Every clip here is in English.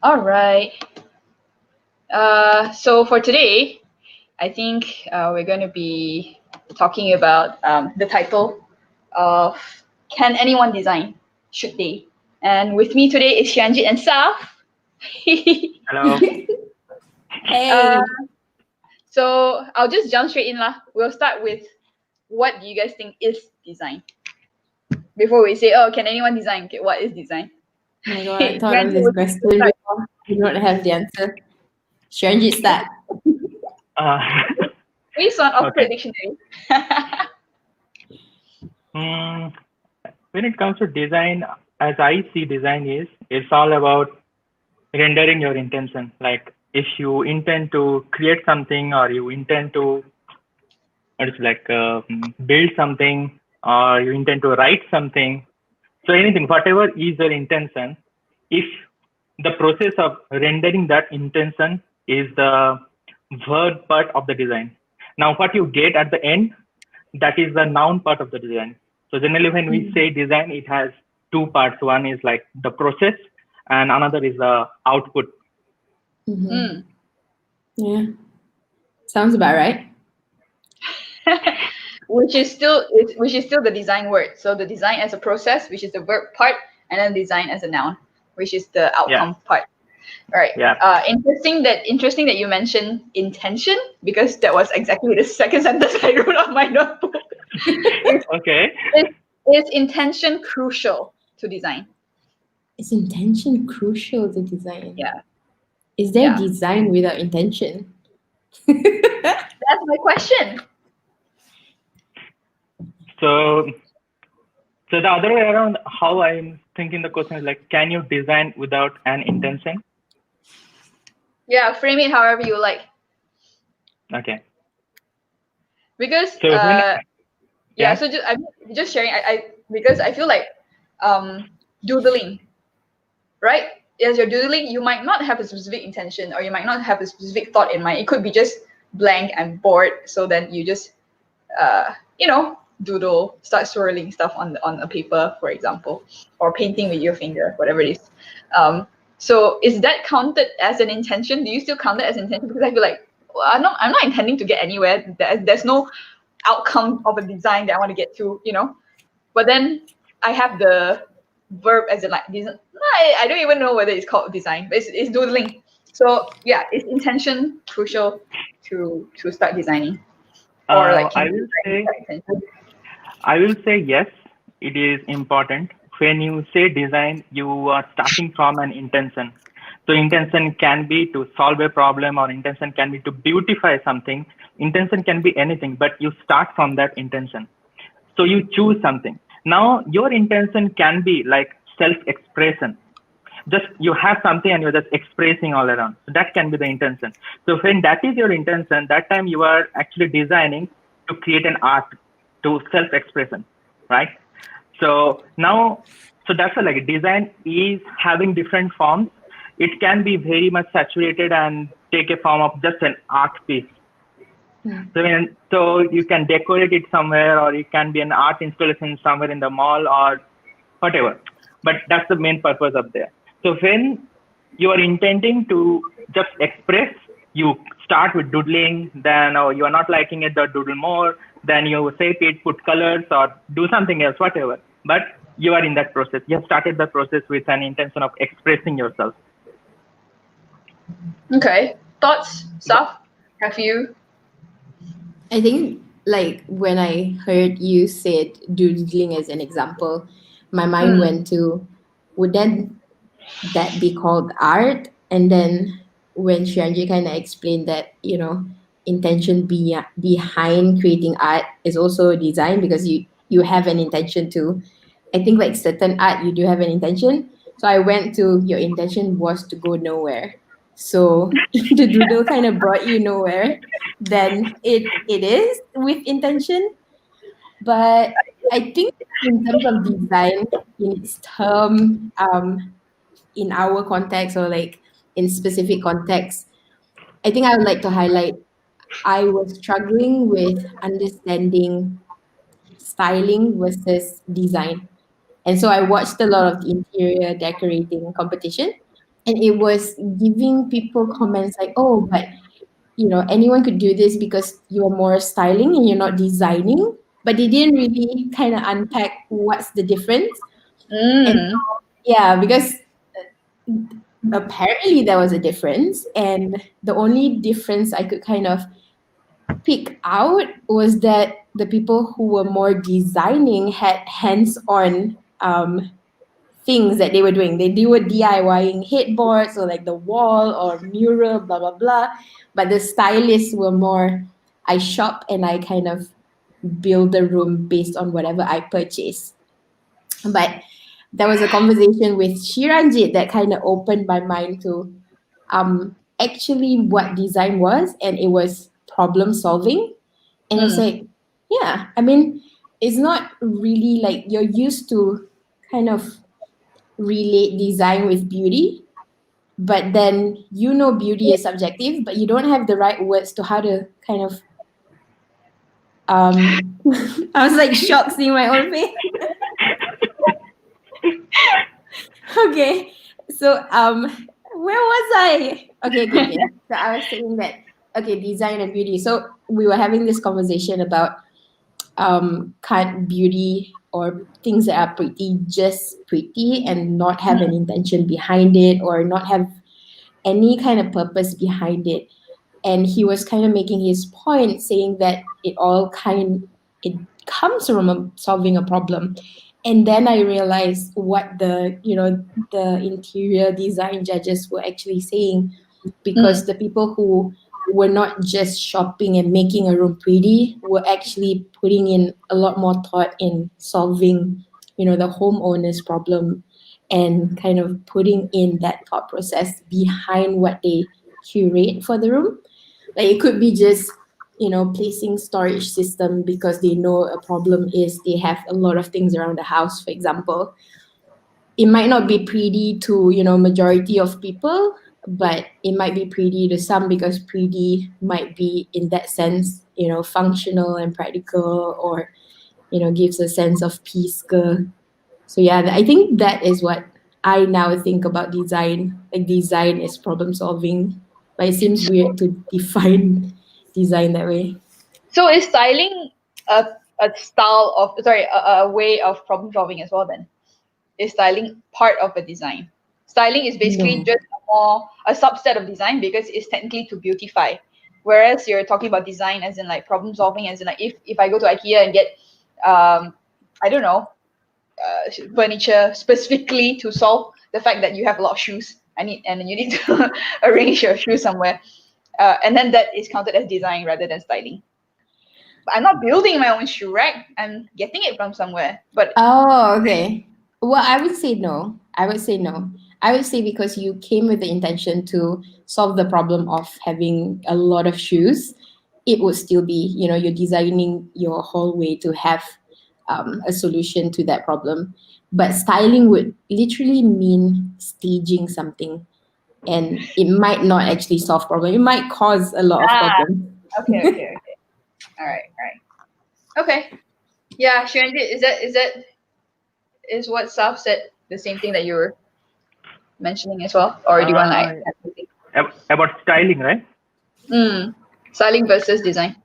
All right. So for today, I think we're going to be talking about the title of Can Anyone Design? Should They? And with me today is Shanjit and Saf. Hello. uh, Hey, so I'll just jump straight in lah. We'll start with what do you guys think is design? Before we say, oh, can anyone design? Okay, what is design? oh my God, I thought of Granted, this would you question start? before. You don't have the answer. Sharon, start. Uh, Based on okay. Oxford Dictionary. Mm, when it comes to design, as I see design is, it's all about rendering your intention. Like if you intend to create something or you intend to, it's like build something or you intend to write something. So anything, whatever is your intention, if the process of rendering that intention is the verb part of the design. Now, what you get at the end, that is the noun part of the design. So generally, when we say design, it has two parts. One is like the process, and another is the output. Mm. Yeah, sounds about right. which is still the design word. So the design as a process, which is the verb part, and then design as a noun, which is the Yeah, outcome part. All right. yeah. Interesting that you mentioned intention, because that was exactly the second sentence I wrote on my notebook. is, Okay. is intention crucial to design? Is intention crucial to design? Yeah. Is there Yeah. design without intention? That's my question. So, so the other way around, how I'm thinking the question is like, can you design without an intention? Yeah, frame it however you like. Okay. Because So when, yeah, yeah, so I'm just sharing. I because I feel like doodling, right? As you're doodling, you might not have a specific intention, or you might not have a specific thought in mind. It could be just blank and bored. So then you just doodle, start swirling stuff on a paper, for example, or painting with your finger, whatever it is. So is that counted as an intention? Do you still count it as intention? Because I feel like, well, I'm not intending to get anywhere. There's no outcome of a design that I want to get to, But then I have the verb as in like design. I don't even know whether it's called design, but it's doodling. So yeah, is intention crucial to start designing, or like can I you will design say without intention? I will say yes, it is important. When you say design, you are starting from an intention. So intention can be to solve a problem, or intention can be to beautify something. Intention can be anything, but you start from that intention. So you choose something. Now your intention can be like self-expression. Just you have something and you're just expressing all around. So that can be the intention. So when that is your intention, that time you are actually designing to create an art, to self-expression, right? So now, so that's why like design is having different forms. It can be very much saturated and take a form of just an art piece. So you can decorate it somewhere, or it can be an art installation somewhere in the mall or whatever. But that's the main purpose of there. So when you are intending to just express, you start with doodling, then you are not liking it, the doodle more, then you shape it, put colors or do something else, whatever. But you are in that process. You have started the process with an intention of expressing yourself. Okay. Thoughts, Saf? Have you? I think like when I heard you said doodling as an example, my mind Hmm. went to would then that be called art? And then when Shiranji kind of explained that, intention behind creating art is also design because you have an intention to. I think like certain art you do have an intention. So I went to your intention was to go nowhere. So if the doodle kind of brought you nowhere, then it is with intention. But I think in terms of design, in its term, in our context or like in specific context, I think I would like to highlight I was struggling with understanding styling versus design. And so I watched a lot of the interior decorating competition. And it was giving people comments like, oh, but anyone could do this because you're more styling and you're not designing. But they didn't really kind of unpack what's the difference. And Mm. so, yeah, because apparently there was a difference, and the only difference I could kind of pick out was that the people who were more designing had hands-on things that they were doing. They were DIYing headboards or like the wall or mural, blah blah blah. But the stylists were more, I shop and I kind of build the room based on whatever I purchase. But there was a conversation with Shiranjit that kind of opened my mind to actually what design was, and it was problem solving. And it's Mm. like, yeah, I mean, it's not really like you're used to kind of relate design with beauty, but then beauty is subjective, but you don't have the right words to how to kind of I was like shocked seeing my own face. Okay, so where was I? Okay. So I was saying that, okay, design and beauty. So we were having this conversation about can't beauty or things that are pretty just pretty and not have an intention behind it, or not have any kind of purpose behind it. And he was kind of making his point, saying that it comes from solving a problem. And then I realized what the interior design judges were actually saying, because the people who were not just shopping and making a room pretty were actually putting in a lot more thought in solving the homeowner's problem, and kind of putting in that thought process behind what they curate for the room. Like it could be just placing storage system because they know a problem is they have a lot of things around the house, for example. It might not be pretty to majority of people, but it might be pretty to some, because pretty might be in that sense functional and practical, or gives a sense of peace ke. So yeah, I think that is what I now think about design. Like design is problem solving, but it seems weird to define design that way. So is styling a style of a way of problem solving as well? Then is styling part of a design? Styling is basically No. just a subset of design because it's technically to beautify. Whereas you're talking about design as in like problem solving, as in like if I go to IKEA and get I don't know furniture specifically to solve the fact that you have a lot of shoes. And you need to arrange your shoes somewhere, and then that is counted as design rather than styling. But I'm not building my own shoe rack. I'm getting it from somewhere. But Oh, okay. Well, I would say no. I would say because you came with the intention to solve the problem of having a lot of shoes, it would still be, you're designing your whole way to have a solution to that problem. But styling would literally mean staging something, and it might not actually solve problem. It might cause a lot of problems. okay. All right. Okay. Yeah, Shiranjit, is what Saf said the same thing that you were mentioning as well, or do you want to like add something? About styling, right? Styling versus design.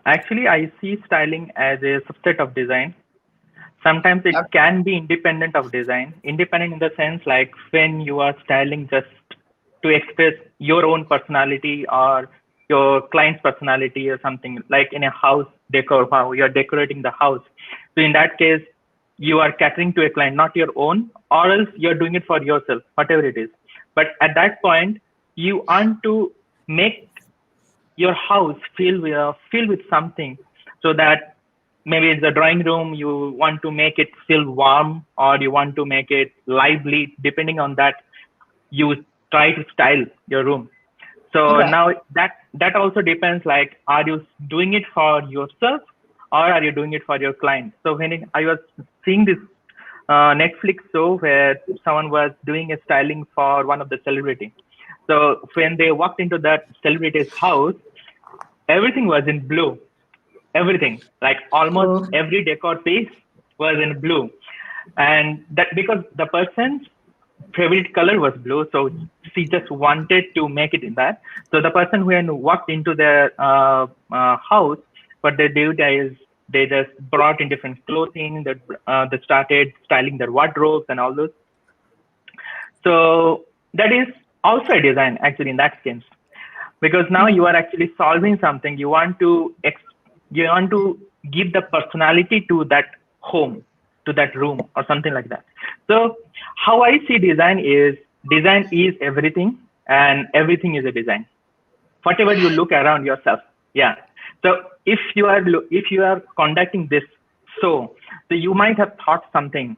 Actually, I see styling as a subset of design. Sometimes it can be independent of design. Independent in the sense like when you are styling just to express your own personality or your client's personality or something, like in a house decor, how you're decorating the house. So in that case, you are catering to a client, not your own, or else you're doing it for yourself, whatever it is. But at that point, you want to make your house filled with something, so that maybe it's a drawing room, you want to make it feel warm, or you want to make it lively. Depending on that, you try to style your room. So now that also depends, like, are you doing it for yourself or are you doing it for your client? So I was seeing this Netflix show where someone was doing a styling for one of the celebrity. So when they walked into that celebrity's house, everything was in blue. Everything, like almost every decor piece was in blue. And that because the person favorite color was blue, so she just wanted to make it in that. So the person who had walked into their house, what they did is they just brought in different clothing that they started styling their wardrobes and all those. So that is also a design actually in that sense, because now you are actually solving something. You want to give the personality to that home, to that room, or something like that. So how I see design is everything, and everything is a design. Whatever you look around yourself, yeah. So if you are conducting this, so you might have thought something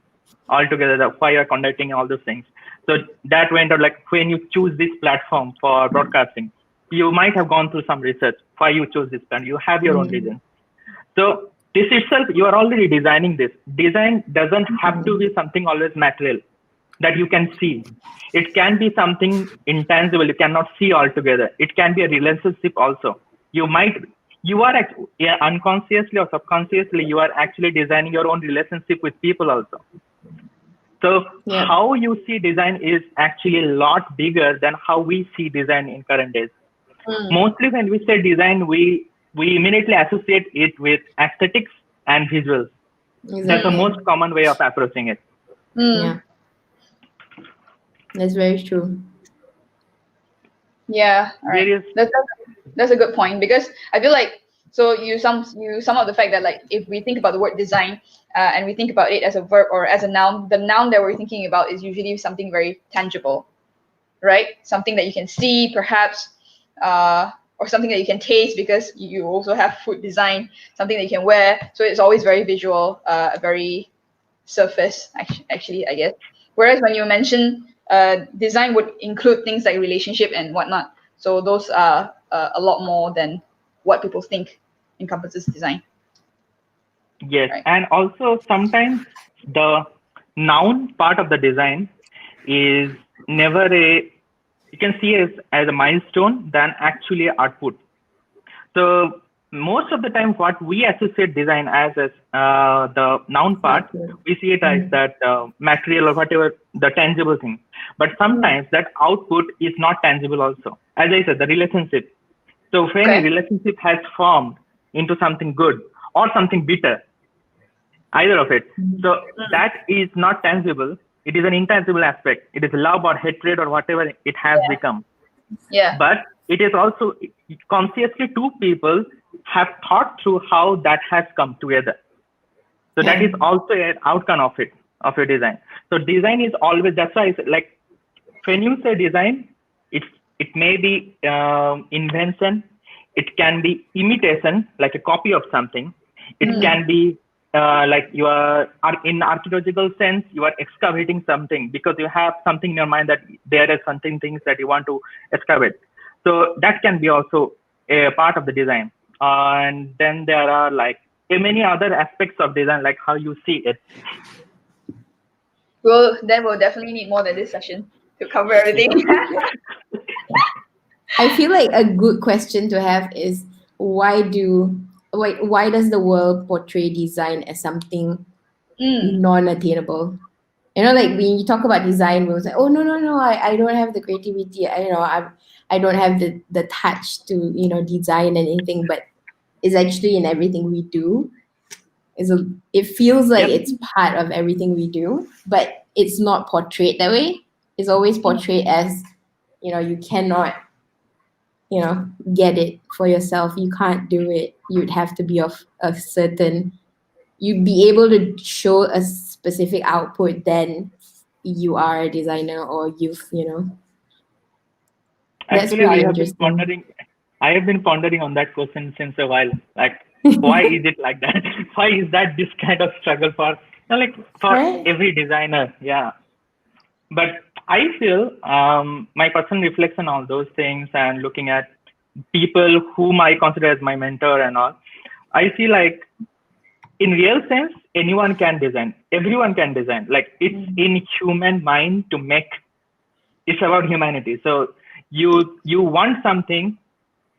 altogether that why you're conducting all those things. So that went out, like when you choose this platform for broadcasting, you might have gone through some research why you chose this plan. You have your own reason. So this itself, you are already designing this. Design doesn't have to be something always material that you can see. It can be something intangible you cannot see altogether. It can be a relationship also. You are unconsciously or subconsciously, you are actually designing your own relationship with people also. So how you see design is actually a lot bigger than how we see design in current days. Mostly when we say design, we immediately associate it with aesthetics and visuals. Exactly. That's the most common way of approaching it. Yeah, that's very true. Yeah, all right. That's a good point, because I feel like, so you sum up the fact that, like, if we think about the word design and we think about it as a verb or as a noun, the noun that we're thinking about is usually something very tangible, right? Something that you can see, perhaps, or something that you can taste, because you also have food design, something that you can wear. So it's always very visual, very surface, actually, I guess. Whereas when you mention design would include things like relationship and whatnot. So those are a lot more than what people think encompasses design. Yes, Right. and also sometimes the noun part of the design is never you can see as a milestone than actually output. So most of the time, what we associate design as the noun part, we see it as that material or whatever, the tangible thing. But sometimes that output is not tangible also. As I said, the relationship. So when a relationship has formed into something good or something bitter, either of it, so that is not tangible. It is an intangible aspect. It is love or hatred or whatever it has become. Yeah. But it is also consciously two people have thought through how that has come together. So that is also an outcome of it, of your design. So design is always, that's why it's like when you say design, it may be invention, it can be imitation, like a copy of something. It can be like you are in archaeological sense, you are excavating something because you have something in your mind that there are something things that you want to excavate. So that can be also a part of the design. And then there are like many other aspects of design, like how you see it. Well, then we'll definitely need more than this session to cover everything. I feel like a good question to have is why does the world portray design as something non-attainable? You know, like when you talk about design, we'll say, "Oh no, I don't have the creativity. I don't have the touch to design anything." But it's actually in everything we do. It feels like it's part of everything we do, but it's not portrayed that way. It's always portrayed as, you cannot, get it for yourself. You can't do it. You'd have to be of a certain, you'd be able to show a specific output, then you are a designer, or That's Actually, pretty interesting. I have been pondering on that question since a while. Like, why is it like that? Why is that this kind of struggle for every designer? Yeah. But I feel my personal reflection on those things and looking at people whom I consider as my mentor and all, I feel like in real sense, anyone can design. Everyone can design. Like it's in human mind to make. It's about humanity. So you want something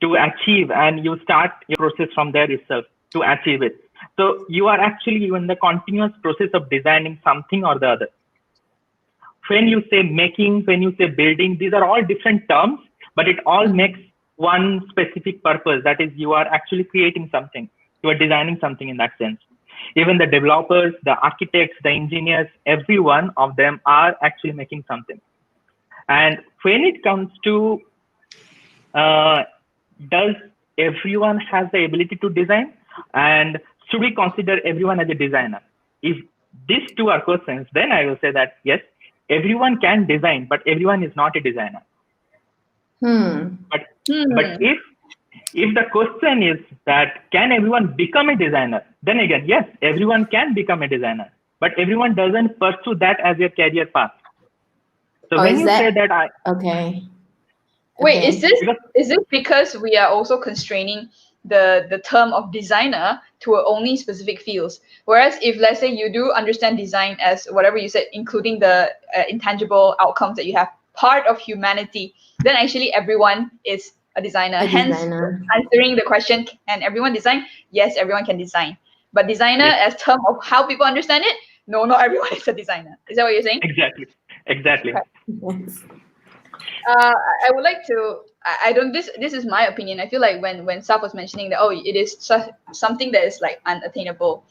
to achieve, and you start your process from there itself to achieve it. So you are actually in the continuous process of designing something or the other. when you say making, when you say building, these are all different terms, but it all makes one specific purpose. That is, you are actually creating something. You are designing something in that sense. Even the developers, the architects, the engineers, every one of them are actually making something. And when it comes to does everyone has the ability to design, and should we consider everyone as a designer? If these two are questions, then I will say that yes, everyone can design, but everyone is not a designer. But if the question is that can everyone become a designer, then again, yes, everyone can become a designer, but everyone doesn't pursue that as their career path. So when you say that okay. Wait, Okay. is this because we are also constraining the term of designer to only specific fields? Whereas if, let's say, you do understand design as whatever you said, including the intangible outcomes that you have, part of humanity, then actually everyone is a designer. Answering the question, can everyone design? Yes, everyone can design. But designer as term of how people understand it, no, not everyone is a designer. Is that what you're saying? Exactly. Okay. Yes. I would like to. I don't. This is my opinion. I feel like when Saf was mentioning that, it is something that is like unattainable.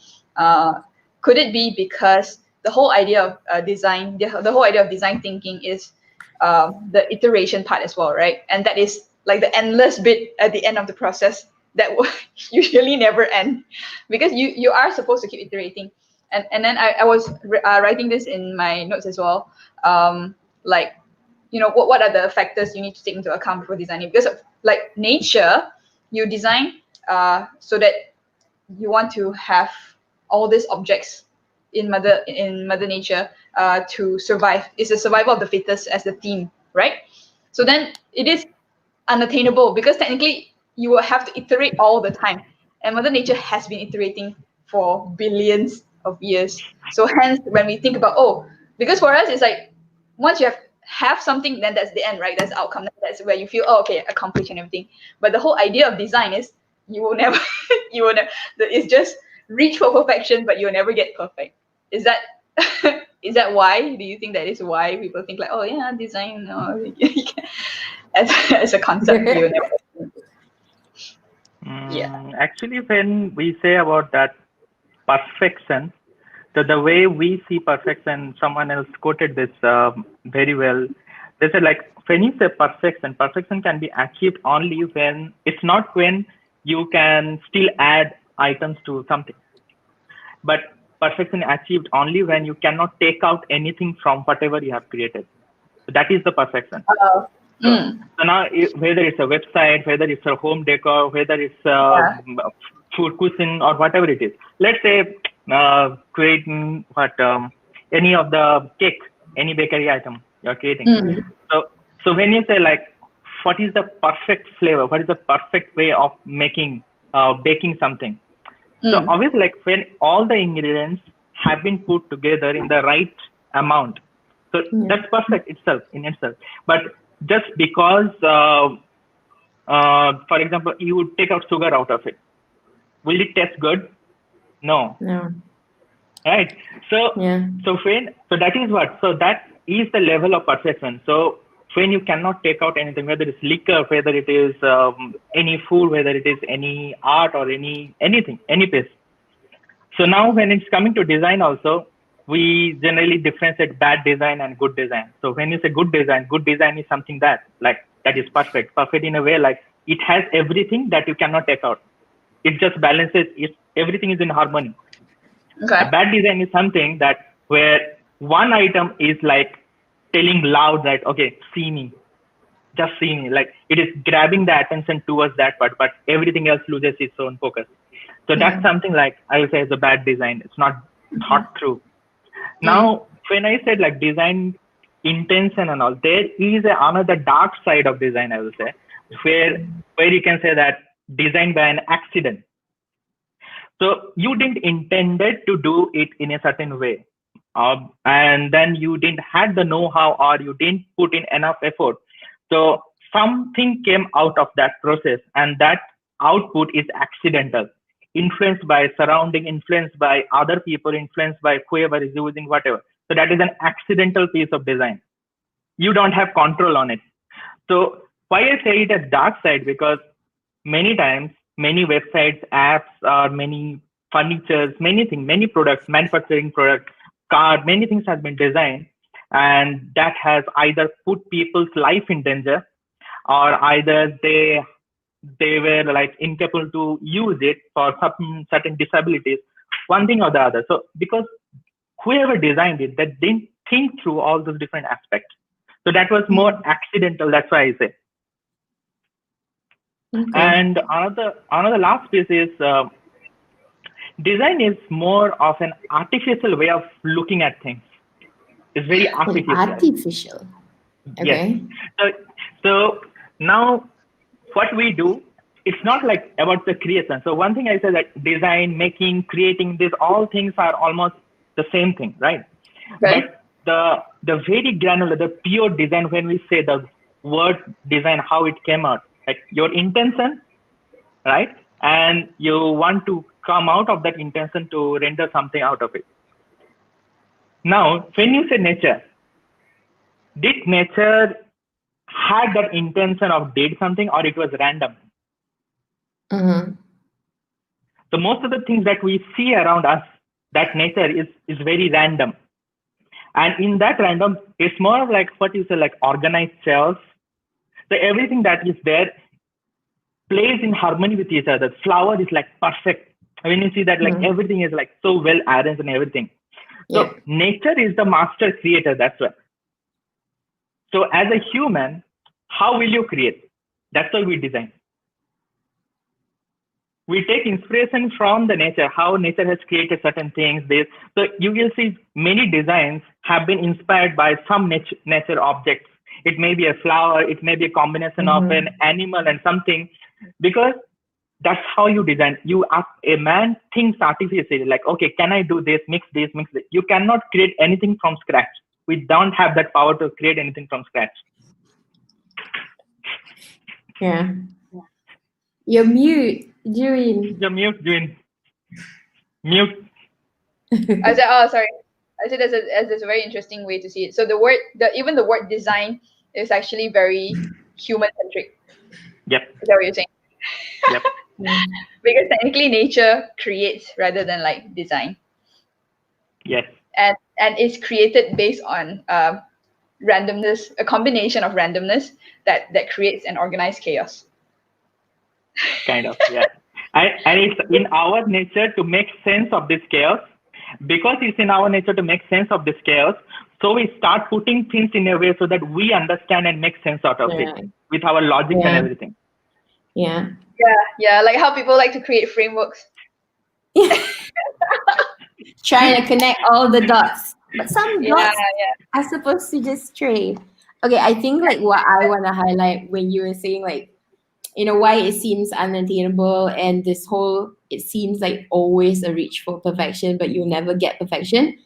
Could it be because the whole idea of design, the whole idea of design thinking is the iteration part as well, right? And that is like the endless bit at the end of the process that will usually never end, because you are supposed to keep iterating. And then I was writing this in my notes as well. Like, what are the factors you need to take into account before designing? Because like nature, you design so that you want to have all these objects in mother nature to survive. It's the survival of the fittest as the theme, right? So then it is unattainable, because technically you will have to iterate all the time, and mother nature has been iterating for billions of years. So hence, when we think about, because for us it's like, once you have something, then that's the end, right? That's the outcome. That's where you feel, okay, accomplished and everything. But the whole idea of design is you will never it's just reach for perfection, but you'll never get perfect. Is that is that why? Do you think that is why people think like, oh yeah, design, as a concept, you never. Yeah. Actually, when we say about that perfection, so the way we see perfection, someone else quoted this very well. They said, like, when you say perfection can be achieved only when it's not when you can still add items to something, but perfection achieved only when you cannot take out anything from whatever you have created. So that is the perfection. So now, whether it's a website, whether it's a home decor, whether it's a food cuisine or whatever it is, let's say creating any of the cake, any bakery item you're creating. So when you say like, what is the perfect flavor? What is the perfect way of making, baking something? So obviously, like when all the ingredients have been put together in the right amount, so that's perfect in itself. But just because, for example, you would take out sugar out of it, will it taste good? No. Right. So that is what. So that is the level of perfection. So when you cannot take out anything, whether it's liquor, whether it is any food, whether it is any art or anything, any piece. So now when it's coming to design also, we generally differentiate bad design and good design. So when you say good design is something that is perfect in a way, like it has everything that you cannot take out. It just balances it. Everything is in harmony. Okay. A bad design is something that where one item is like telling loud that, okay, see me, just see me. Like it is grabbing the attention towards that part, but everything else loses its own focus. So that's something like I would say is a bad design. It's not thought through. Now, when I said like design intention and all, there is another dark side of design, I will say, where you can say that designed by an accident. So you didn't intended to do it in a certain way, and then you didn't had the know-how or you didn't put in enough effort. So something came out of that process, and that output is accidental, influenced by surrounding, influenced by other people, influenced by whoever is using whatever. So that is an accidental piece of design. You don't have control on it. So why I say it as dark side, because many times, many websites, apps, or many furnitures, many things, many products, manufacturing products, car, many things have been designed, and that has either put people's life in danger, or either they were like incapable to use it for some certain disabilities, one thing or the other. So because whoever designed it, that didn't think through all those different aspects. So that was more accidental. That's why I say. Okay. And another last piece is design is more of an artificial way of looking at things. It's very artificial. Artificial. Okay. Yes. So now what we do, it's not like about the creation. So one thing I said that design, making, creating, these all things are almost the same thing, right? Right. But the very granular, the pure design, when we say the word design, how it came out, like your intention, right? And you want to come out of that intention to render something out of it. Now, when you say nature, did nature had that intention of did something, or it was random? Mm-hmm. So most of the things that we see around us, that nature is very random. And in that random, it's more of like what you say, like organized cells. So everything that is there plays in harmony with each other. Flower is like perfect. When you see that, like everything is like so well arranged and everything. So nature is the master creator. That's why. So as a human, how will you create? That's why we design. We take inspiration from the nature, how nature has created certain things. So you will see many designs have been inspired by some nature objects. It may be a flower, it may be a combination of an animal and something, because that's how you design. A man thinks artificially, like, okay, can I do this, mix this, mix this. You cannot create anything from scratch. We don't have that power to create anything from scratch. Yeah. You're mute, Juin. You're mute, Juin. Mute. I said, oh, sorry. I said there's a very interesting way to see it. So even the word design is actually very human centric. Yep. Is that what you're saying? Yep. Because technically nature creates rather than like design. Yes. And it's created based on randomness, a combination of randomness that creates an organized chaos. Kind of, yeah. And it's in our nature to make sense of this chaos. Because it's in our nature to make sense of this chaos, so we start putting things in a way so that we understand and make sense out of it with our logic and everything. Yeah. Like how people like to create frameworks. Trying to connect all the dots. But some dots are supposed to just stray. Okay, I think like what I want to highlight when you were saying like, you know, why it seems unattainable and this whole, it seems like always a reach for perfection, but you'll never get perfection.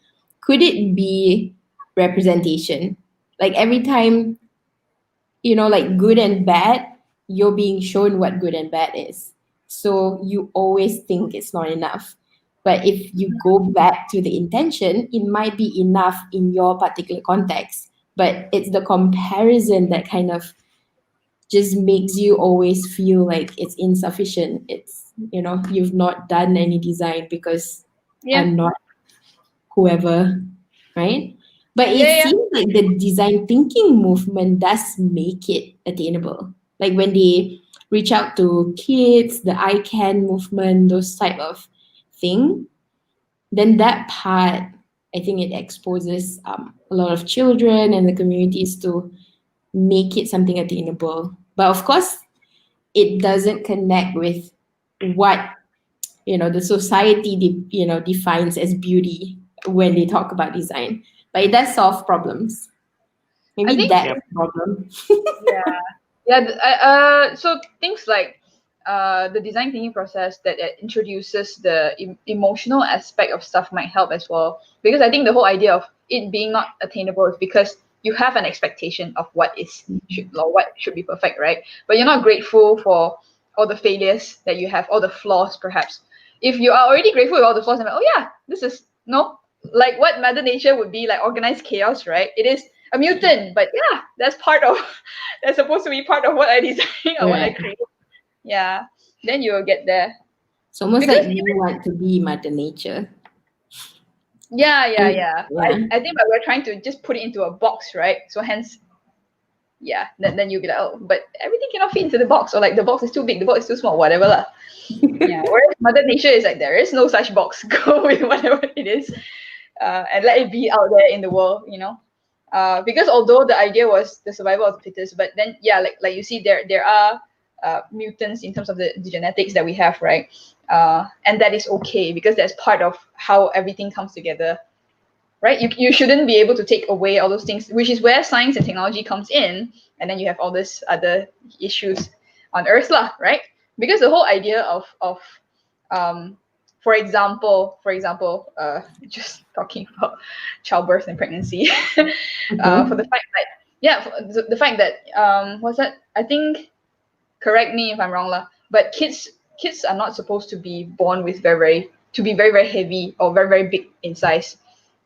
Could it be representation? Like every time, you know, like good and bad, you're being shown what good and bad is. So you always think it's not enough. But if you go back to the intention, it might be enough in your particular context. But it's the comparison that kind of just makes you always feel like it's insufficient. It's, you know, you've not done any design because I'm not whoever, right? But it seems like the design thinking movement does make it attainable. Like when they reach out to kids, the I can movement, those type of thing, then that part, I think it exposes a lot of children and the communities to make it something attainable. But of course, it doesn't connect with what, you know, the society defines as beauty when they talk about design. But it does solve problems. Maybe that's the problem. So things like the design thinking process that introduces the emotional aspect of stuff might help as well. Because I think the whole idea of it being not attainable is because you have an expectation of what should be perfect, right? But you're not grateful for all the failures that you have, all the flaws, perhaps. If you are already grateful with all the flaws, and like, oh yeah, this is like what Mother Nature would be like organized chaos, right? It is a mutant, but yeah, that's part of that's supposed to be part of what I design or what I Right. create. Yeah, then you will get there. It's almost Because like you want to be Mother Nature. yeah. Yeah. I think that we're trying to just put it into a box, right? So hence, yeah, then you'll be like, oh, but everything cannot fit into the box, or like the box is too big, the box is too small, whatever lah. Yeah. Whereas Mother Nature is like there is no such box. Go with whatever it is, and let it be out there in the world, you know. Because although the idea was the survival of the fittest, but then yeah, like you see, there are mutants in terms of the genetics that we have, right? And that is okay because that's part of how everything comes together, right? You shouldn't be able to take away all those things, which is where science and technology comes in, and then you have all this other issues on Earth, lah, right? Because the whole idea of for example, just talking about childbirth and pregnancy, for the fact that the fact that what's that? I think, correct me if I'm wrong, lah, but kids are not supposed to be born with very heavy or very big in size,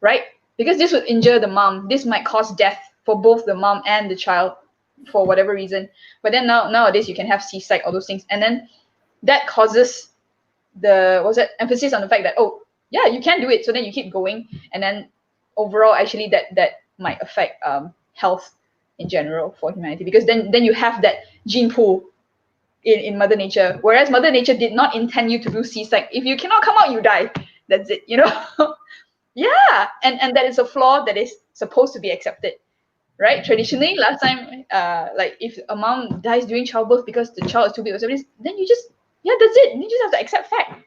right? Because this would injure the mom. This might cause death for both the mom and the child for whatever reason. But then nowadays you can have C-sec, all those things, and then that causes the emphasis on the fact that, oh yeah, you can do it, so then you keep going, and then overall actually that might affect health in general for humanity, because then you have that gene pool in Mother Nature, whereas Mother Nature did not intend you to do C-sec. If you cannot come out, you die. That's it, you know. Yeah, and that is a flaw that is supposed to be accepted, right? Traditionally, last time, like if a mom dies during childbirth because the child is too big or something, then you just, yeah, that's it. You just have to accept fact.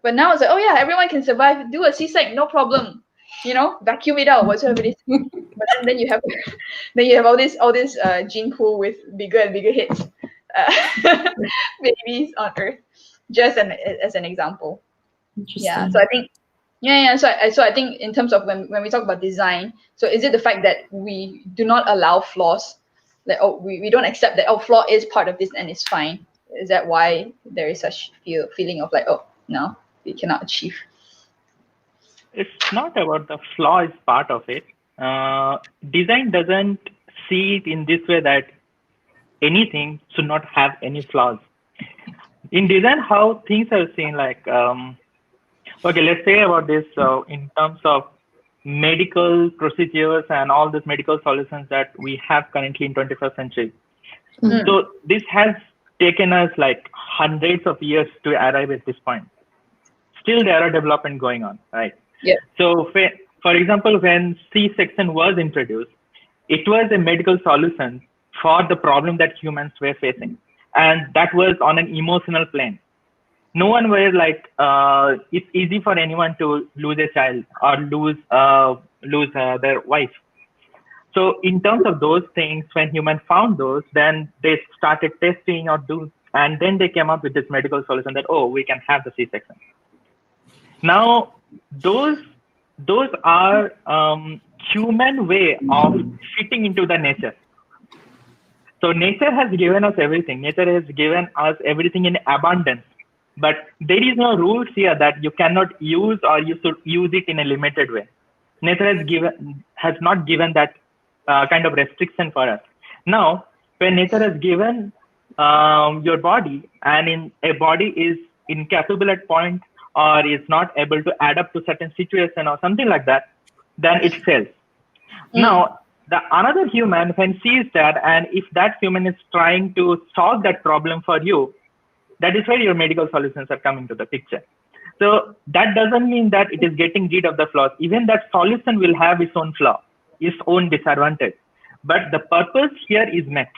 But now it's like, oh yeah, everyone can survive. Do a C-sec, no problem. You know, vacuum it out, whatsoever it is. But then you have all this gene pool with bigger and bigger hits, babies on Earth, just as an example. Yeah, Interesting. so I think, yeah. So I think in terms of when we talk about design, so is it the fact that we do not allow flaws, like, oh, we don't accept that, oh, flaw is part of this and it's fine? Is that why there is such feeling of like, oh no, we cannot achieve? It's not about the flaw is part of it. Design doesn't see it in this way that anything should not have any flaws. In design, how things are seen, like, okay, let's say about this in terms of medical procedures and all these medical solutions that we have currently in 21st century. So this has taken us like hundreds of years to arrive at this point. Still, there are development going on, right? Yeah. So, for example, when C-section was introduced, it was a medical solution for the problem that humans were facing, and that was on an emotional plane. No one were like, it's easy for anyone to lose a child or lose their wife. So in terms of those things, when humans found those, then they started testing and then they came up with this medical solution that, oh, we can have the C-section. Now, those are human way of fitting into the nature. So nature has given us everything. Nature has given us everything in abundance. But there is no rules here that you cannot use or you should use it in a limited way. Nature has not given that kind of restriction for us. Now, when nature has given your body, and in a body is incapable at point or is not able to adapt to certain situation or something like that, then it fails. Now, the another human, when sees that, and if that human is trying to solve that problem for you, that is where your medical solutions are coming to the picture. So that doesn't mean that it is getting rid of the flaws. Even that solution will have its own flaw, its own disadvantage. But the purpose here is met.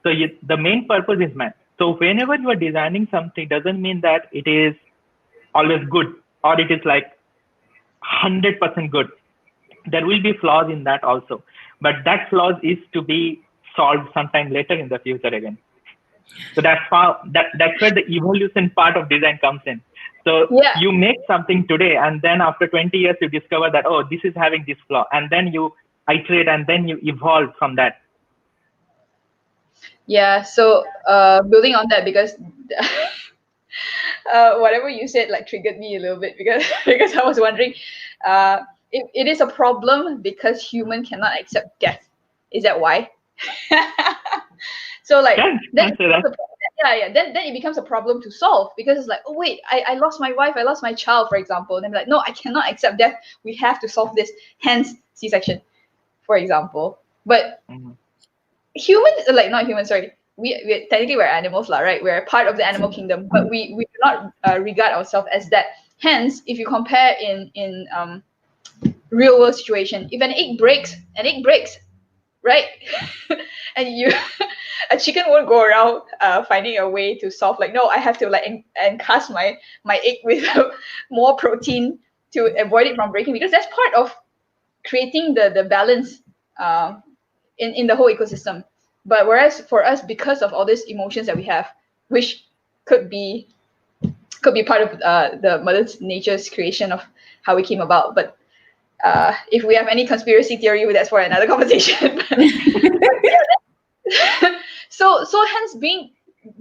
So the main purpose is met. So whenever you are designing something, doesn't mean that it is always good or it is like 100% good. There will be flaws in that also. But that flaws is to be solved sometime later in the future again. So that's where the evolution part of design comes in. So you make something today, and then after 20 years, you discover that, oh, this is having this flaw. And then you iterate and then you evolve from that. Yeah, so building on that, because whatever you said like triggered me a little bit, because I was wondering, it is a problem because human cannot accept death. Is that why? So like Can then say that. then it becomes a problem to solve, because it's like, oh wait, I lost my wife, I lost my child, for example. Then be like, no, I cannot accept death. We have to solve this. Hence C-section, for example. But humans, like not humans, sorry. We technically we're animals, lah, right? We're part of the animal kingdom, but we do not regard ourselves as that. Hence, if you compare in real world situation, if an egg breaks, right? And you a chicken won't go around finding a way to solve, like, no, I have to like encast my egg with more protein to avoid it from breaking, because that's part of creating the balance in the whole ecosystem. But whereas for us, because of all these emotions that we have, which could be part of the mother nature's creation of how we came about. But if we have any conspiracy theory, that's for another conversation. So hence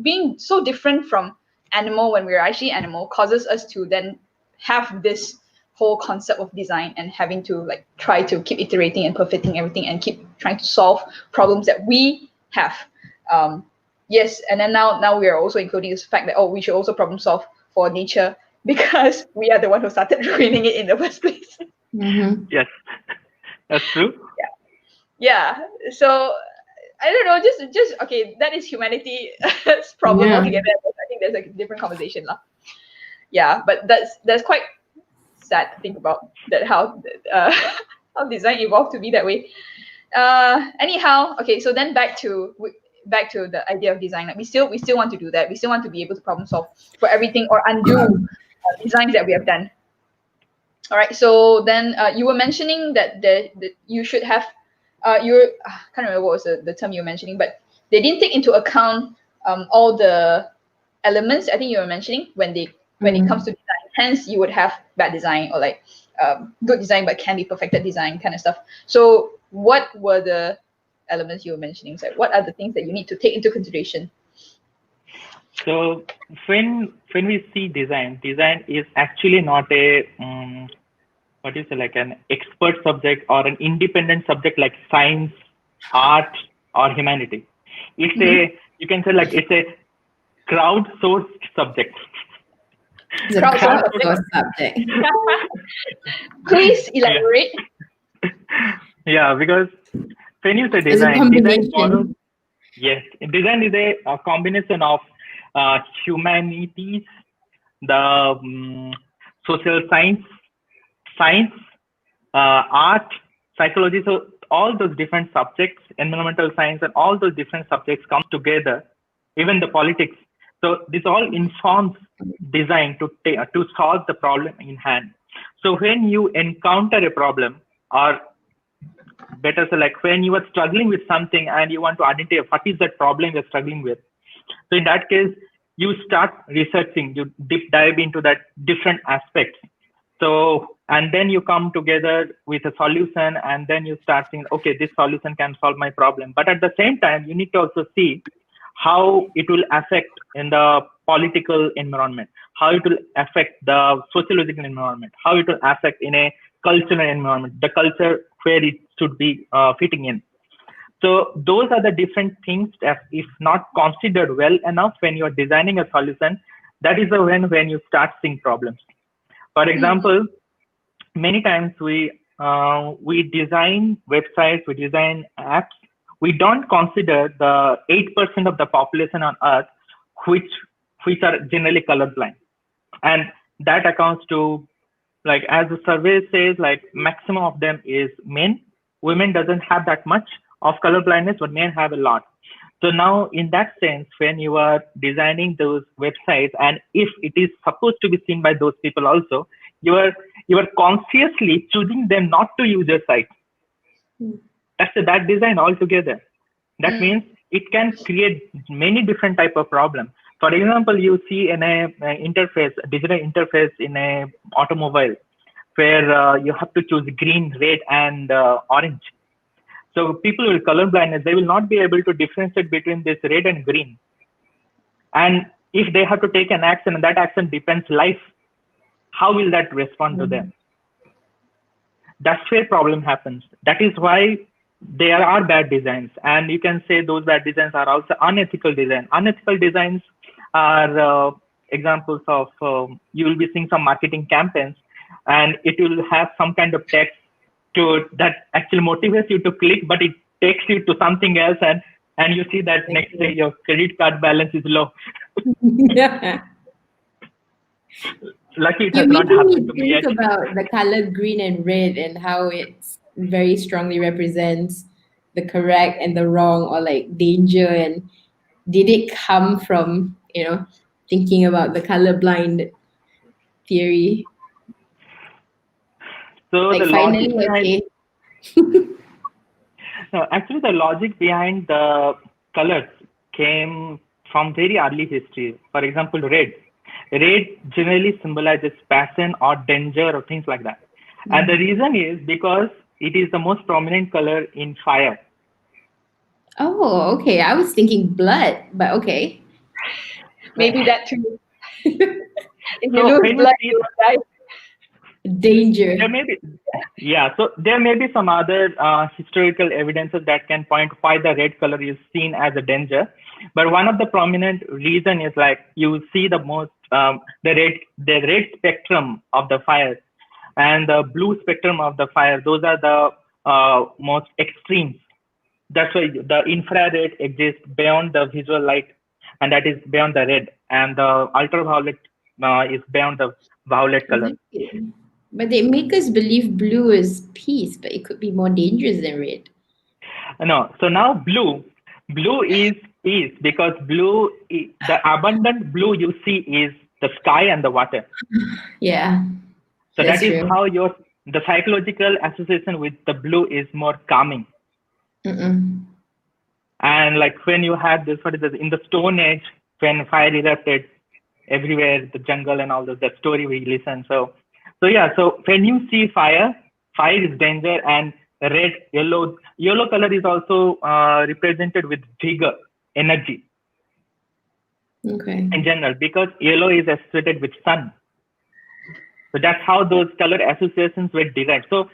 being so different from animal when we're actually animal causes us to then have this whole concept of design and having to like try to keep iterating and perfecting everything and keep trying to solve problems that we have. Yes, and then now we are also including this fact that, oh, we should also problem solve for nature because we are the one who started ruining it in the first place. Yes, that's true. Yeah. So I don't know, just okay, that is humanity's problem altogether. I think there's a different conversation lah. Yeah, but that's quite sad to think about, that how design evolved to be that way. Anyhow, okay, so then back to the idea of design. Like we still want to do that. We still want to be able to problem solve for everything or undo designs that we have done. All right. So then you were mentioning that you should have I can't remember what was the term you were mentioning, but they didn't take into account all the elements. I think you were mentioning when it comes to design. Hence, you would have bad design or like good design but can be perfected design kind of stuff. So, what were the elements you were mentioning? So, what are the things that you need to take into consideration? So when we see design is actually not a what is it, like an expert subject or an independent subject like science, art, or humanity. It's a, you can say like it's a crowdsourced subject. It's a crowdsourced subject. Please elaborate. Yeah, because when you say It's a design combination. follows, yes, design is a combination of humanities, the social science, art, psychology. So all those different subjects, environmental science, and all those different subjects come together. Even the politics. So this all informs design to solve the problem in hand. So when you encounter a problem, or better say like when you are struggling with something and you want to identify what is that problem you're struggling with. So in that case, you start researching, you deep dive into that different aspects. So, and then you come together with a solution, and then you start saying, okay, this solution can solve my problem. But at the same time, you need to also see how it will affect in the political environment, how it will affect the sociological environment, how it will affect in a cultural environment, the culture where it should be fitting in. So those are the different things that if not considered well enough when you are designing a solution, that is when you start seeing problems. For example, many times we design websites, we design apps, we don't consider the 8% of the population on Earth which are generally colorblind, and that accounts to, like as the survey says, like maximum of them is men. Women doesn't have that much of color blindness, but men have a lot. So now in that sense, when you are designing those websites, and if it is supposed to be seen by those people also, you are consciously choosing them not to use your site. That's a bad design altogether. That means it can create many different type of problems. For example, you see in a digital interface in a automobile, where you have to choose green, red, and orange. So people with color blindness, they will not be able to differentiate between this red and green. And if they have to take an action, and that action depends life, how will that respond to them? That's where problem happens. That is why there are bad designs, and you can say those bad designs are also unethical design. Unethical designs are examples of you will be seeing some marketing campaigns, and it will have some kind of text to that actually motivates you to click, but it takes you to something else, and you see that next day your credit card balance is low. Yeah. Lucky it You're has not making happened me to me yet. think about the color green and red and how it very strongly represents the correct and the wrong, or like danger. And did it come from, thinking about the colorblind theory? So the Like logic finally, behind okay. no, actually the logic behind the colors came from very early history. For example, red. Red generally symbolizes passion or danger or things like that. And the reason is because it is the most prominent color in fire. Oh, okay. I was thinking blood, but okay. Maybe that too. If you So lose when you blood, see, you will die. there Danger. may be, yeah, so there may be some other historical evidences that can point why the red color is seen as a danger. But one of the prominent reason is like you see the most the red spectrum of the fire and the blue spectrum of the fire. Those are the most extremes. That's why the infrared exists beyond the visual light, and that is beyond the red, and the ultraviolet is beyond the violet color. Exactly. But they make us believe blue is peace, but it could be more dangerous than red. No, so now blue is peace because the abundant blue you see is the sky and the water. Yeah, So that that's is true. how the psychological association with the blue is more calming. Mm-mm. And like when you had this, what is it, in the Stone Age, when fire erupted everywhere, the jungle and all that story we listen. So yeah, so when you see fire, fire is danger, and red, yellow color is also represented with vigor, energy Okay. in general, because yellow is associated with sun. So that's how those color associations were derived. So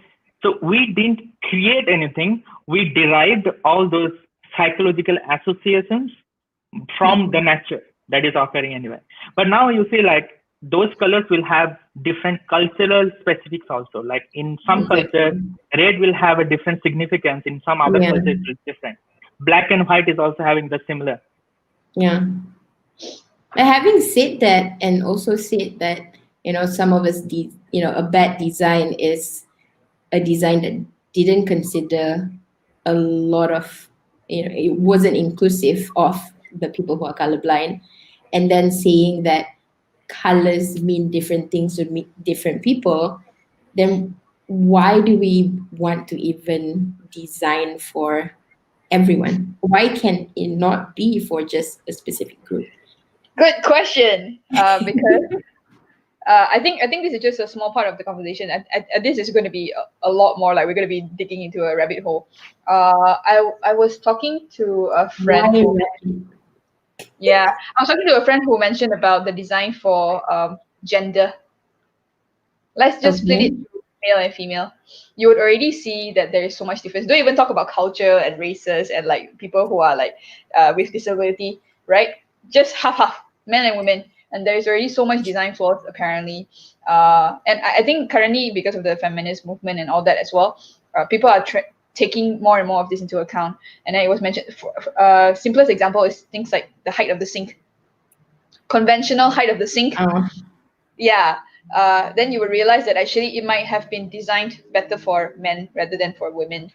we didn't create anything. We derived all those psychological associations from the nature that is occurring anyway. But now you see like those colors will have different cultural specifics also. Like in some culture, Exactly. red will have a different significance. In some other Yeah, cultures, it's different. Black and white is also having the similar. yeah. But having said that, and also said that, some of us, a bad design is a design that didn't consider a lot of, it wasn't inclusive of the people who are colorblind, and then saying that colors mean different things to different people, then why do we want to even design for everyone? Why can it not be for just a specific group? Good question. Because I think this is just a small part of the conversation. And this is going to be a lot more. Like we're going to be digging into a rabbit hole. I was talking to a Why friend who rapid? yeah, I was talking to a friend who mentioned about the design for gender. Let's just split it Okay. to male and female. You would already see that there is so much difference. Don't even talk about culture and races and like people who are like with disability, right? Just half, men and women. And there is already so much design flaws apparently. And I think currently because of the feminist movement and all that as well, people are taking more and more of this into account. And then it was mentioned. Simplest example is things like the height of the sink, conventional height of the sink. Oh, Yeah, then you will realize that actually it might have been designed better for men rather than for women.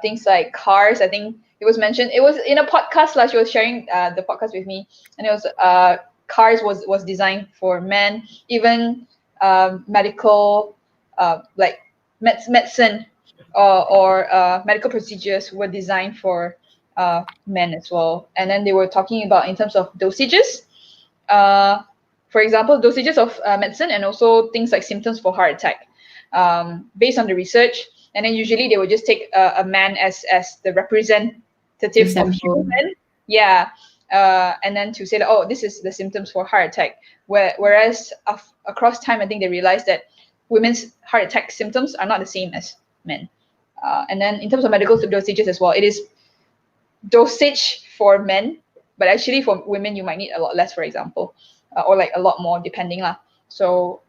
Things like cars, I think it was mentioned. It was in a podcast. She was sharing the podcast with me, and it was cars was designed for men. Even medical, like medicine or medical procedures were designed for men as well. And then they were talking about in terms of dosages. Uh, for example, dosages of medicine and also things like symptoms for heart attack, based on the research. And then usually they would just take a man as the representative of example. human, yeah, and then to say that, oh, this is the symptoms for heart attack. Whereas across time, I think they realized that women's heart attack symptoms are not the same as men. And then in terms of medical dosages as well, it is dosage for men, but actually for women you might need a lot less, for example, or like a lot more depending lah. So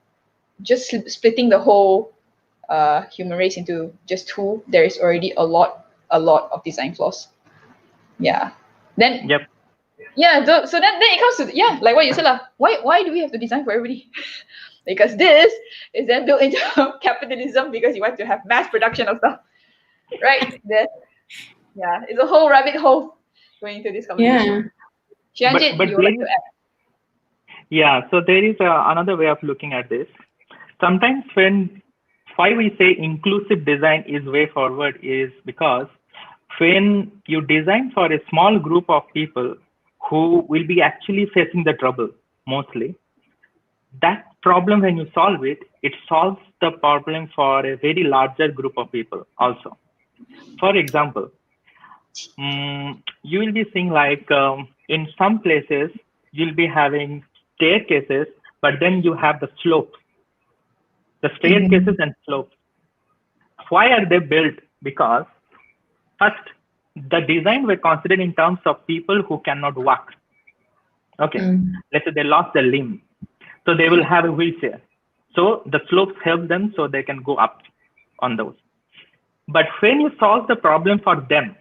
just splitting the whole human race into just two, there is already a lot of design flaws. Yeah. Then Yep. yeah, so then it comes to like what you said lah. Why do we have to design for everybody? Because this is then built into capitalism because you want to have mass production of stuff, right? Yeah, it's a whole rabbit hole going into this conversation. Xianjit, But you would like to add? Yeah, so there is another way of looking at this. Sometimes why we say inclusive design is way forward is because when you design for a small group of people who will be actually facing the trouble mostly, that problem, when you solve it, it solves the problem for a very larger group of people also. For example, you will be seeing like in some places, you'll be having staircases, but then you have the slopes, the staircases and slopes. Why are they built? Because first, the design were considered in terms of people who cannot walk. Okay, let's say they lost their limb, so they will have a wheelchair. So the slopes help them so they can go up on those. But when you solve the problem for them,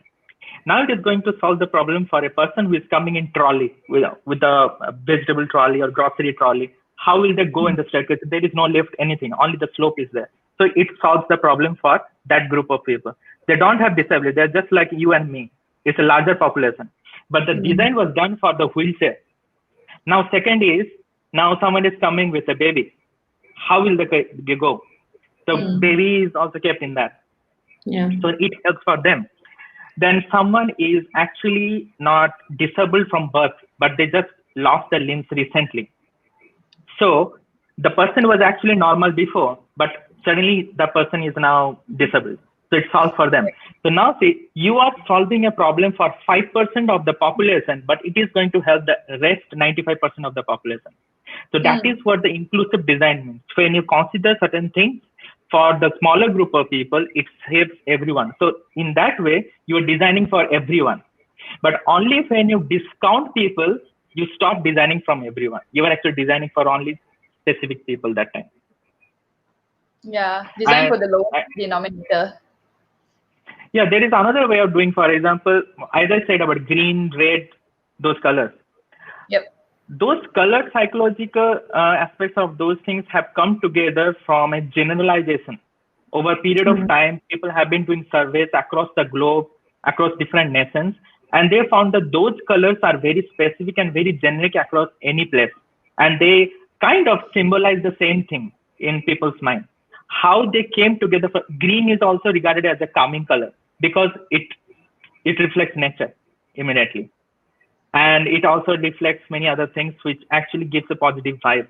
now it is going to solve the problem for a person who is coming in trolley with a vegetable trolley or grocery trolley. How will they go in the staircase? There is no lift, anything. Only the slope is there. So it solves the problem for that group of people. They don't have disability. They're just like you and me. It's a larger population. But the design was done for the wheelchair. Now, second is, now someone is coming with a baby. How will they go? The baby is also kept in that. Yeah. So it helps for them. Then someone is actually not disabled from birth, but they just lost their limbs recently. So the person was actually normal before, but suddenly the person is now disabled. So it solves for them. So now see, you are solving a problem for 5% of the population, but it is going to help the rest 95% of the population. So that is what the inclusive design means. When you consider certain things for the smaller group of people, it saves everyone. So in that way, you are designing for everyone. But only when you discount people, you stop designing from everyone. You are actually designing for only specific people that time. Yeah, design for the lowest denominator. Yeah, there is another way of doing, for example, as I said about green, red, those colors. Yep. Those color psychological aspects of those things have come together from a generalization. Over a period of time, people have been doing surveys across the globe, across different nations, and they found that those colors are very specific and very generic across any place. And they kind of symbolize the same thing in people's mind. How they came together, green is also regarded as a calming color because it reflects nature immediately. And it also reflects many other things, which actually gives a positive vibe,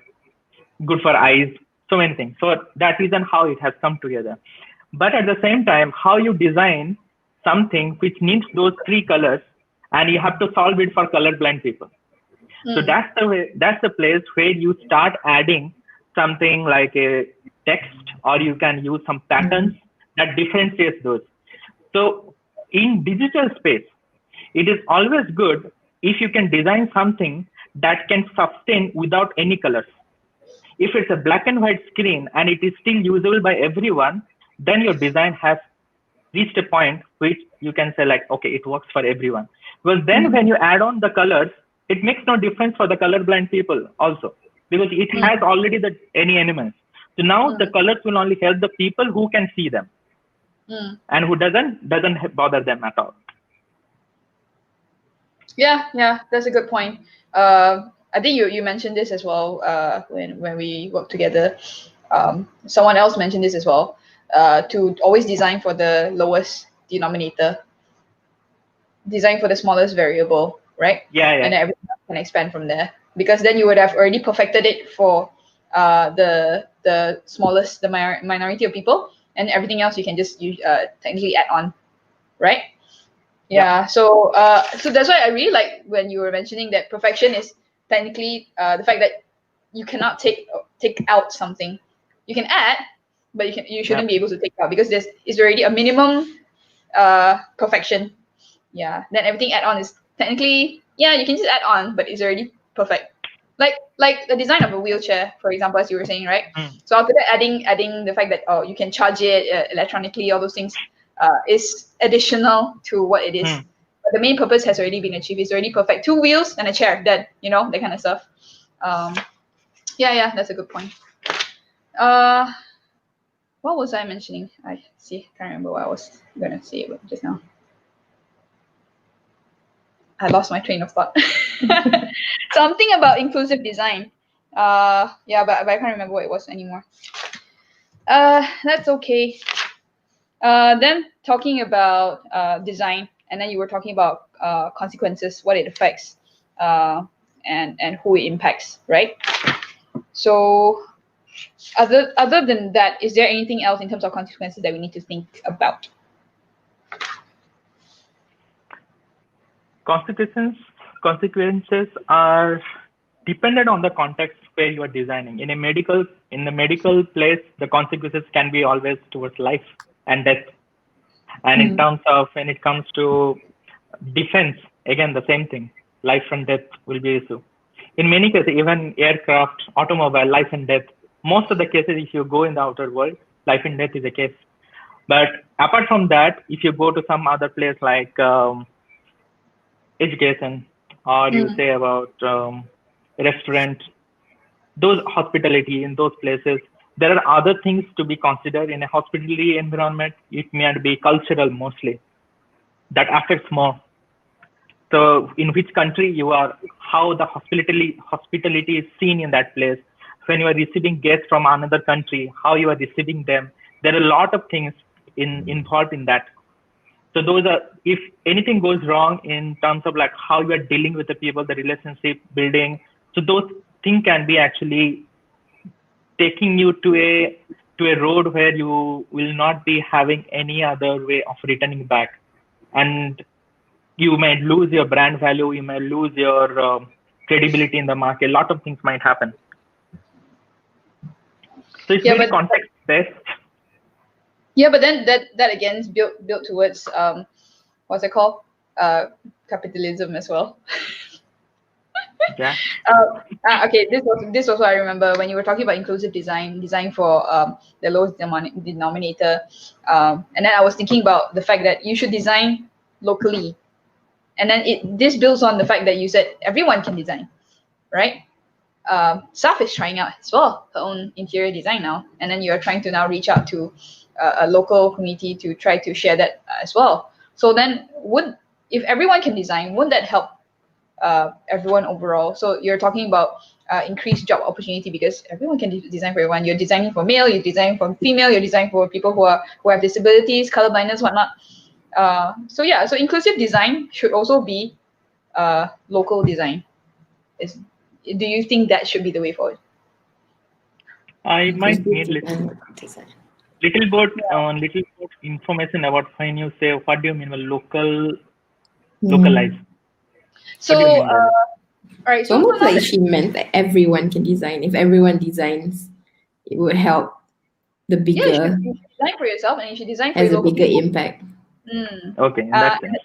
good for eyes, so many things. So that is how it has come together. But at the same time, how you design something which needs those three colors, and you have to solve it for colorblind people. So that's the way, that's the place where you start adding something like a text, or you can use some patterns that differentiates those. So in digital space, it is always good if you can design something that can sustain without any colors. If it's a black and white screen and it is still usable by everyone, then your design has reached a point which you can say like, okay, it works for everyone. Well, then when you add on the colors, it makes no difference for the colorblind people also, because it has already any elements. So now the colors will only help the people who can see them and who doesn't bother them at all. Yeah, that's a good point. I think you mentioned this as well when we worked together. Someone else mentioned this as well, to always design for the lowest denominator, design for the smallest variable, right? Yeah. And then everything else can expand from there, because then you would have already perfected it for the smallest, the minority of people, and everything else you can just technically add on, right? Yeah. So that's why I really like when you were mentioning that perfection is technically the fact that you cannot take out something. You can add, but you shouldn't be able to take out because it's already a minimum perfection. Yeah, then everything add on is technically, yeah, you can just add on, but it's already perfect. Like the design of a wheelchair, for example, as you were saying, right? So after that, adding the fact that you can charge it electronically, all those things is additional to what it is. But the main purpose has already been achieved. It's already perfect. 2 wheels and a chair, that that kind of stuff. Yeah, that's a good point. What was I mentioning? I can't remember what I was gonna say just now. I lost my train of thought. Something about inclusive design. Yeah, but I can't remember what it was anymore. That's okay. Then talking about design, and then you were talking about consequences, what it affects, and who it impacts, right? So, other than that, is there anything else in terms of consequences that we need to think about? Consequences are dependent on the context where you are designing. In the medical place, the consequences can be always towards life and death. And in terms of when it comes to defense, again the same thing. Life and death will be issue. In many cases, even aircraft, automobile, life and death. Most of the cases, if you go in the outer world, life and death is a case. But apart from that, if you go to some other place like education, or you say about restaurant, those hospitality in those places, there are other things to be considered in a hospitality environment. It may be cultural mostly that affects more. So in which country you are, how the hospitality is seen in that place. When you are receiving guests from another country, how you are receiving them. There are a lot of things involved in that. So those are, if anything goes wrong in terms of like how you are dealing with the people, the relationship building, so those things can be actually taking you to a road where you will not be having any other way of returning back. And you may lose your brand value, you may lose your credibility in the market. A lot of things might happen. So it's very context based. Yeah, but then that again is built towards what's it called? Capitalism as well. Yeah. Okay, this was what I remember when you were talking about inclusive design for the lowest denominator, and then I was thinking about the fact that you should design locally, and then this builds on the fact that you said everyone can design, right? Saf is trying out as well her own interior design now, and then you're trying to now reach out to a local community to try to share that as well. So then, if everyone can design, wouldn't that help everyone overall? So you're talking about increased job opportunity because everyone can design for everyone. You're designing for male, you're designing for female, you're designing for people who have disabilities, color blindness, whatnot. So inclusive design should also be local design. Do you think that should be the way forward? I might need little bit information about when you say, what do you mean by localized? So, all right. So almost like she meant that everyone can design. If everyone designs, it would help the bigger. Yeah, you should design for yourself, and you should design for has your a bigger people. impact. Okay, in that sense.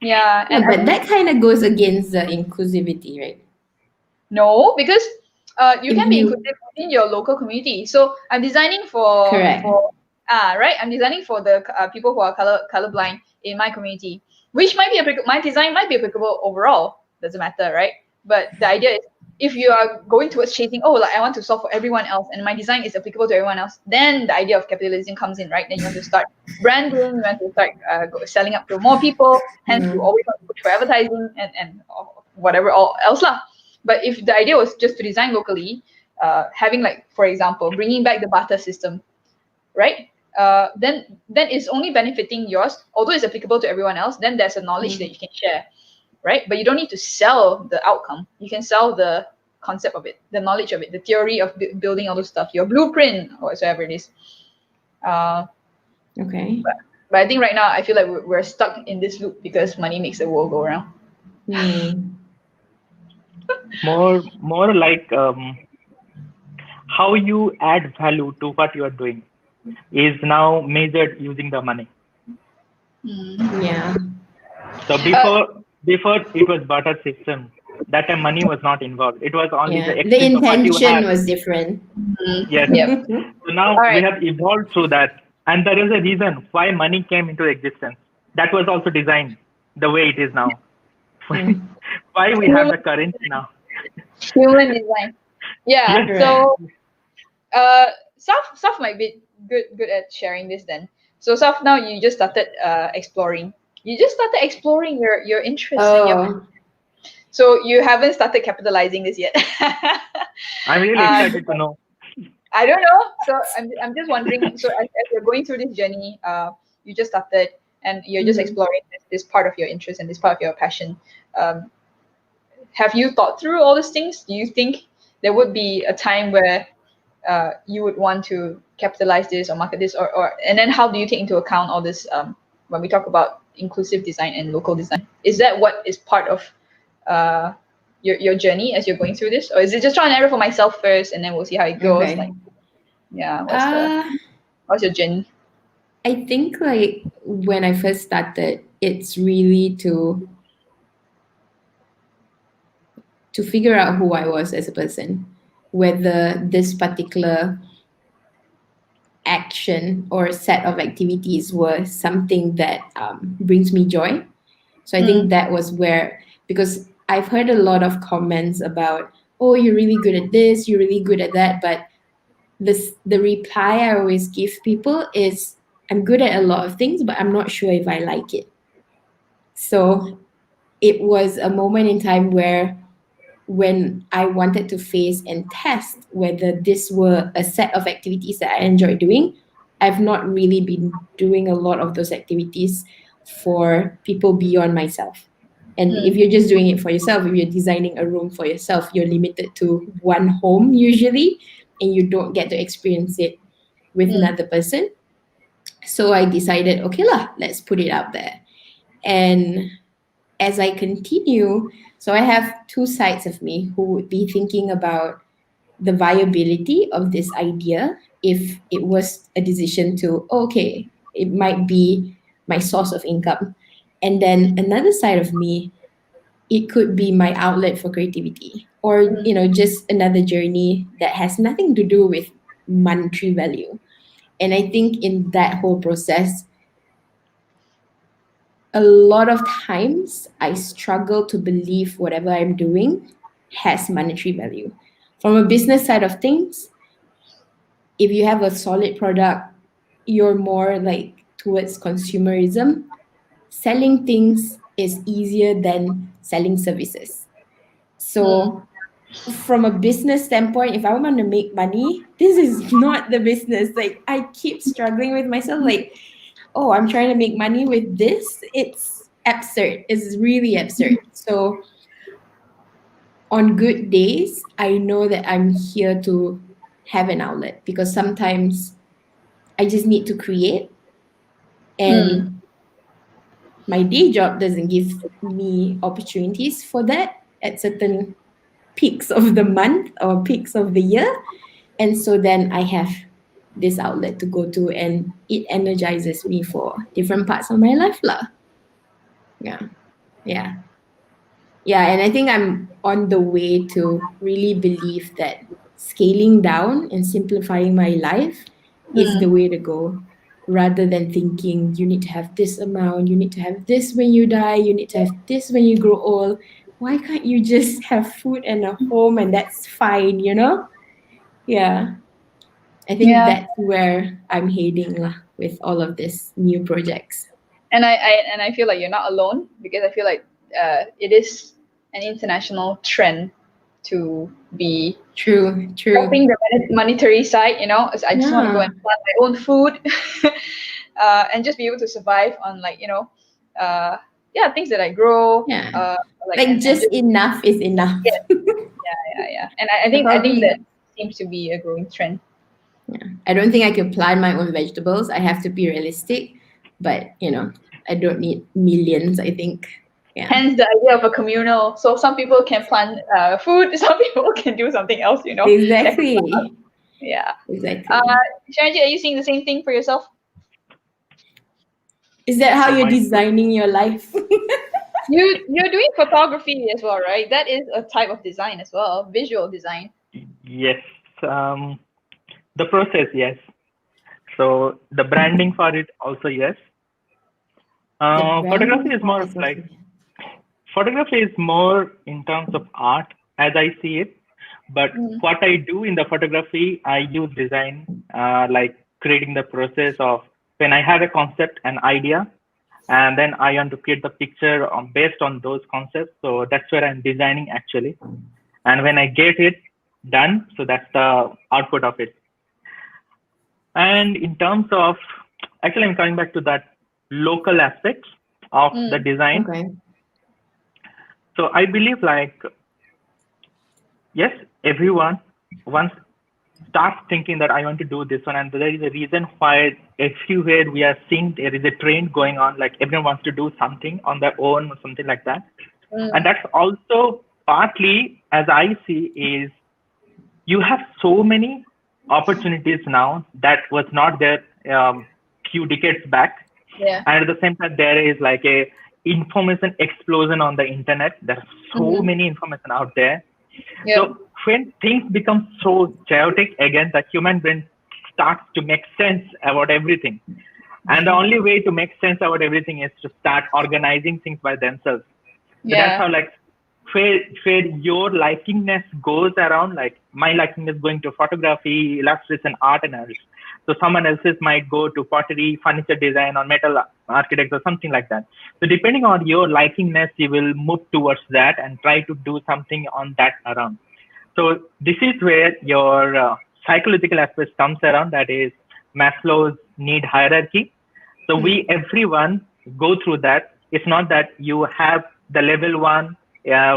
Yeah, but that kind of goes against the inclusivity, right? No, because you can be inclusive within your local community. So I'm designing for right. I'm designing for the people who are colorblind in my community, which might be my design might be applicable overall. Doesn't matter, right? But the idea is, if you are going towards chasing, I want to solve for everyone else, and my design is applicable to everyone else, then the idea of capitalism comes in, right? Then you want to start branding, you want to start selling up to more people, hence you always want to push for advertising and whatever else lah. But if the idea was just to design locally, having like, for example, bringing back the barter system, right? Then it's only benefiting yours, although it's applicable to everyone else. Then there's a knowledge that you can share, right? But you don't need to sell the outcome. You can sell the concept of it, the knowledge of it, the theory of building all this stuff, your blueprint or whatsoever it is. Okay. But I think right now I feel like we're stuck in this loop because money makes the world go around. More like how you add value to what you are doing. is now measured using the money. Yeah. So before it was barter system. That time money was not involved. It was only the Yeah. The exchange of what you intention have. was different. Yes. Yep. So now All we right. have evolved through that, and there is a reason why money came into existence. That was also designed the way it is now. Mm. Why we have Human, the currency now? human design. Yeah. Yes. Correct. So, Saf might be good at sharing this then. So, Saf, now you just started exploring. You just started exploring your interests and your. Oh, So you haven't started capitalizing this yet. I'm really uh, excited to know. I don't know. So I'm just wondering. So as you're going through this journey, you just started and you're just mhm. exploring this part of your interest and this part of your passion. Um, have you thought through all these things? Do you think there would be a time where you would want to capitalize this or market this, or and then how do you take into account all this when we talk about inclusive design and local design? Is that what is part of uh, your journey as you're going through this, or is it just trying to error for myself first and then we'll see how it goes? Okay. Like, yeah, Uh, what's your journey? I think like when I first started, it's really to figure out who I was as a person, whether this particular action or set of activities were something that brings me joy. So I think Mm, that was where, because I've heard a lot of comments about, oh, you're really good at this, you're really good at that, but the reply I always give people is, I'm good at a lot of things, but I'm not sure if I like it. So it was a moment in time where when I wanted to face and test whether this were a set of activities that I enjoy doing, I've not really been doing a lot of those activities for people beyond myself. And if mm, you're just doing it for yourself, if you're designing a room for yourself, you're limited to one home usually, and you don't get to experience it with mm, another person. So I decided, okay lah, let's put it out there. And as I continue, so I have two sides of me who would be thinking about the viability of this idea if it was a decision to, okay, it might be my source of income. And then another side of me, it could be my outlet for creativity or, mm, just another journey that has nothing to do with monetary value. And I think in that whole process, a lot of times I struggle to believe whatever I'm doing has monetary value. From a business side of things, if you have a solid product, you're more like towards consumerism. Selling things is easier than selling services. mm, So, from a business standpoint, if I want to make money, this is not the business. Like, I keep struggling with myself, like, oh, I'm trying to make money with this. It's absurd. It's really absurd. So on good days, I know that I'm here to have an outlet because sometimes I just need to create, mm. and my day job doesn't give me opportunities for that at certain peaks of the month or peaks of the year. And so then I have this outlet to go to, and it energizes me for different parts of my life lah. Yeah. Yeah. Yeah, and I think I'm on the way to really believe that scaling down and simplifying my life is the Mm. way to go, rather than thinking you need to have this amount, you need to have this when you die, you need to have this when you grow old. Why can't you just have food and a home and that's fine? Yeah, I think Yeah, that's where I'm heading lah with all of these new projects. and I feel like you're not alone because I feel like it is an international trend to be True, dropping true. the monetary side. I just want to go Yeah, and plant my own food, and just be able to survive on uh, yeah, things that I grow, yeah. like Like and just just enough is enough. yeah, yeah. And I I think that probably, seems to be a growing trend. yeah. I don't think I could plant my own vegetables. I have to be realistic, but I don't need millions, I think. Yeah. Hence the idea of a communal. So some people can plant food, some people can do something else. That Exactly. Yeah. Exactly. Sharanjit, are you seeing the same thing for yourself? Is that how So you're my designing your life? You're doing photography as well, right? That is a type of design as well, visual design. yes, um, the process, yes. So the branding for it also, yes. The Photography branding is for more of it like also. photography is more in terms of art as I see it. But Mm. what I do in the photography, I use design, like creating the process of when I have a concept, an idea, and then I want to create the picture based on those concepts. So that's where I'm designing actually. And when I get it done, so that's the output of it. And in terms of, actually, I'm coming back to that local aspects of the Mm. design. Okay. So I believe like, yes, everyone once starts thinking that I want to do this one, and there is a reason why everywhere we are seeing there is a trend going on, like everyone wants to do something on their own or something like that. And Mm. that's also partly, as I see, is you have so many opportunities now that was not there few decades back. Yeah. And at the same time, there is like a information explosion on the internet. There's so Mm-hmm. many information out there. Yep. So when things become so chaotic again, the human brain starts to make sense about everything. And the only way to make sense about everything is to start organizing things by themselves. So that's Yeah. how like where your likingness goes around, like my likingness going to photography, illustration, art and else. So someone else's might go to pottery, furniture design or metal architects or something like that. So depending on your likingness, you will move towards that and try to do something on that around. So this is where your psychological aspect comes around. That is Maslow's need hierarchy. So we everyone go through that. It's not that you have the level one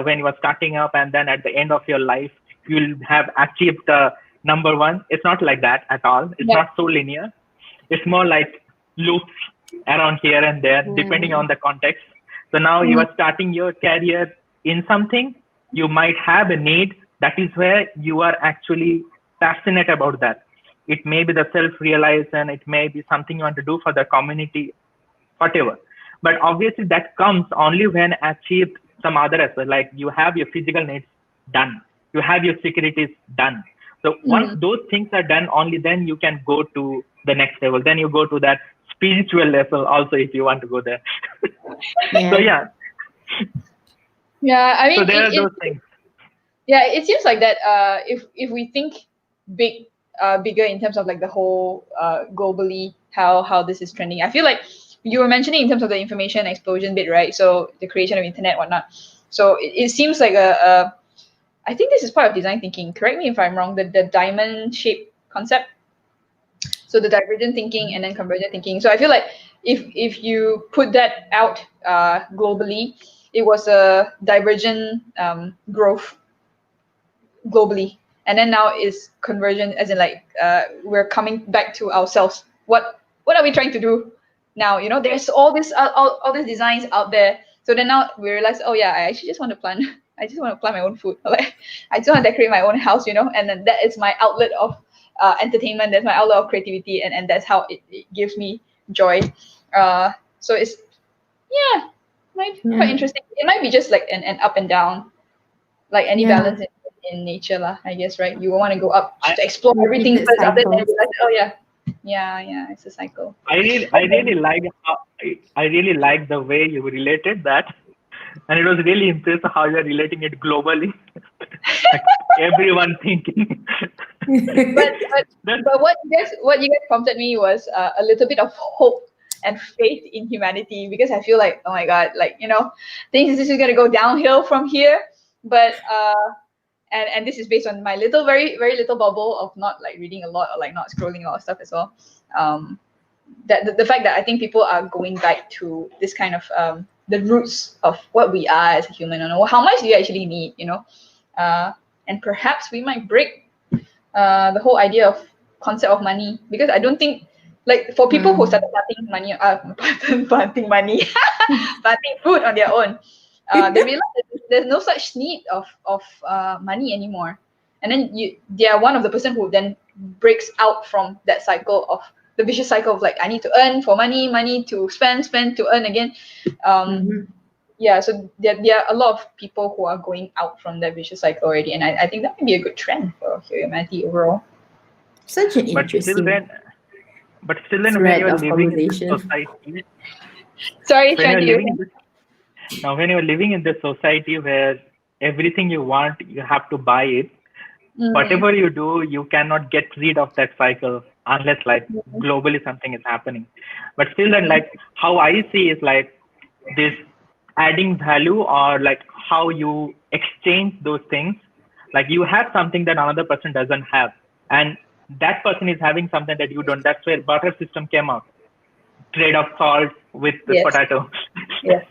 when you are starting up, and then at the end of your life you'll have achieved the number one. It's not like that at all. It's Yep. not so linear. It's more like loops around here and there, depending on the context. So now you Mm. are starting your career in something, you might have a need. That is where you are actually passionate about that. It may be the self-realization, it may be something you want to do for the community, whatever. But obviously that comes only when achieved some other aspect, like you have your physical needs done, you have your securities done. So once Mm. those things are done, only then you can go to the next level. Then you go to that spiritual level also if you want to go there. So Yeah. yeah, Yeah. I so mean, there are those things. yeah, it seems like that. If we think bigger in terms of like the whole globally how this is trending, I feel like you were mentioning in terms of the information explosion bit, right? So the creation of internet, whatnot. So it seems like a I think this is part of design thinking. Correct me if I'm wrong. The diamond shape concept. So the divergent thinking and then convergent thinking. So I feel like if you put that out globally, it was a divergent growth globally, and then now is conversion, as in like we're coming back to ourselves. What are we trying to do now? There's all these designs out there. So then now we realize, oh yeah, I actually just want to plant I just want to plant my own food. Like I just want to decorate my own house, and then that is my outlet of entertainment. That's my outlet of creativity, and that's how it gives me joy. So it's, yeah, might be quite Yeah. interesting. It might be just like an up and down, like any Yeah. balance in nature lah, I guess, right? You want to go up I, to explore everything Repeated first, after that cycles. you realize, oh yeah, yeah, it's a cycle. I really like how, I really like the way you related that, and it was really impressive how you're relating it globally. Like everyone thinking. but but That's but what you guys prompted me was a little bit of hope and faith in humanity, because I feel like, oh my god, like, things is just gonna go downhill from here. But and this is based on my little, very very little bubble of not like reading a lot or like not scrolling a lot of stuff as well. um that the fact that I think people are going back to this kind of the roots of what we are as a human, how much do you actually need, uh and perhaps we might break the whole idea of concept of money, because I don't think, like, for people who started planting money, planting money, planting food on their own, they realize that there's no such need of money anymore. And then they are one of the person who then breaks out from that cycle of the vicious cycle of like I need to earn for money, money to spend to earn again. Yeah, so there are a lot of people who are going out from that vicious cycle already, and I think that might be a good trend for humanity overall. Such an But still interesting then, when thread you're of living in this conversation. society, Sorry, when you're Shanti, living in this now when you're living in this society where everything you want you have to buy it, whatever you do, you cannot get rid of that cycle unless like globally something is happening. But still then like how I see is like this adding value or like how you exchange those things. Like you have something that another person doesn't have, and that person is having something that you don't. That's where barter system came out. Trade of salt with the Yes. potato. Yes.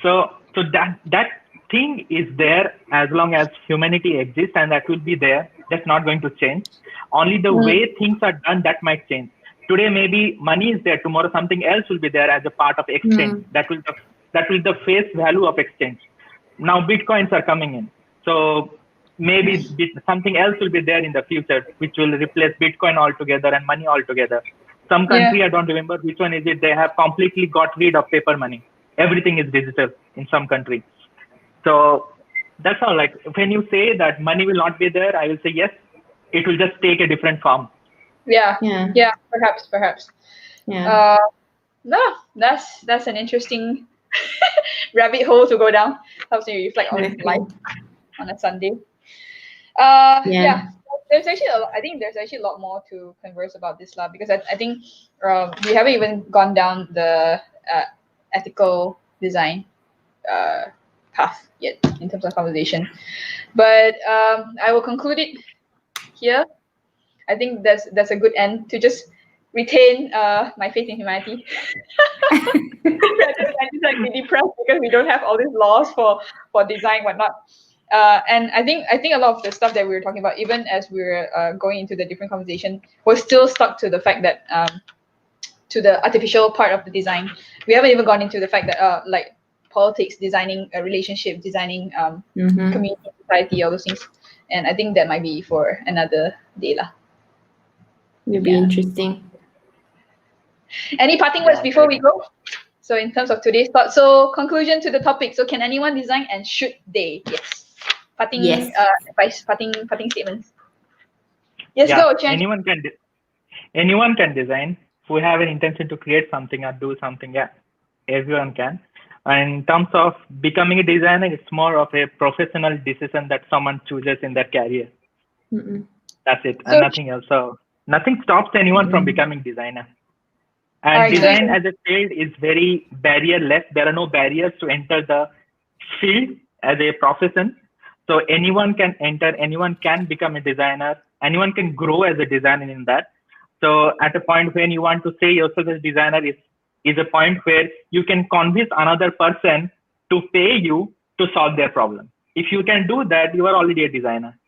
So that thing is there as long as humanity exists, and that will be there. That's not going to change. Only the way things are done that might change. Today maybe money is there. Tomorrow something else will be there as a part of exchange. That will the face value of exchange. Now bitcoins are coming in, so maybe something else will be there in the future, which will replace Bitcoin altogether and money altogether. Some country, I don't remember which one is it, they have completely got rid of paper money. Everything is digital in some country. So that's all. Like when you say that money will not be there, I will say yes, it will just take a different form. Yeah. Perhaps. Yeah. No, that's an interesting rabbit hole to go down. Helps you reflect on life on a Sunday. Yeah. There's actually I think there's actually a lot more to converse about this lah, because I think we haven't even gone down the ethical design path yet in terms of conversation. But I will conclude it here. I think that's a good end to just retain my faith in humanity. Rather than just like be depressed because we don't have all these laws for design, whatnot. And I think a lot of the stuff that we were talking about, even as we were going into the different conversation, was still stuck to the fact that to the artificial part of the design. We haven't even gone into the fact that like politics, designing a relationship, designing community, society, all those things. And I think that might be for another day lah. It'll be interesting. Any parting words before we go? So in terms of today's thought, so conclusion to the topic. So can anyone design and should they? Yes. Parting advice, parting statements. Yes, go, Chen. Anyone can design. Who have an intention to create something or do something, yeah, everyone can. And in terms of becoming a designer, it's more of a professional decision that someone chooses in their career. That's it, and nothing else. So nothing stops anyone from becoming designer. And design as a field is very barrier-less. There are no barriers to enter the field as a profession. So anyone can enter, anyone can become a designer, anyone can grow as a designer in that. So at a point when you want to say yourself as a designer is a point where you can convince another person to pay you to solve their problem. If you can do that, you are already a designer.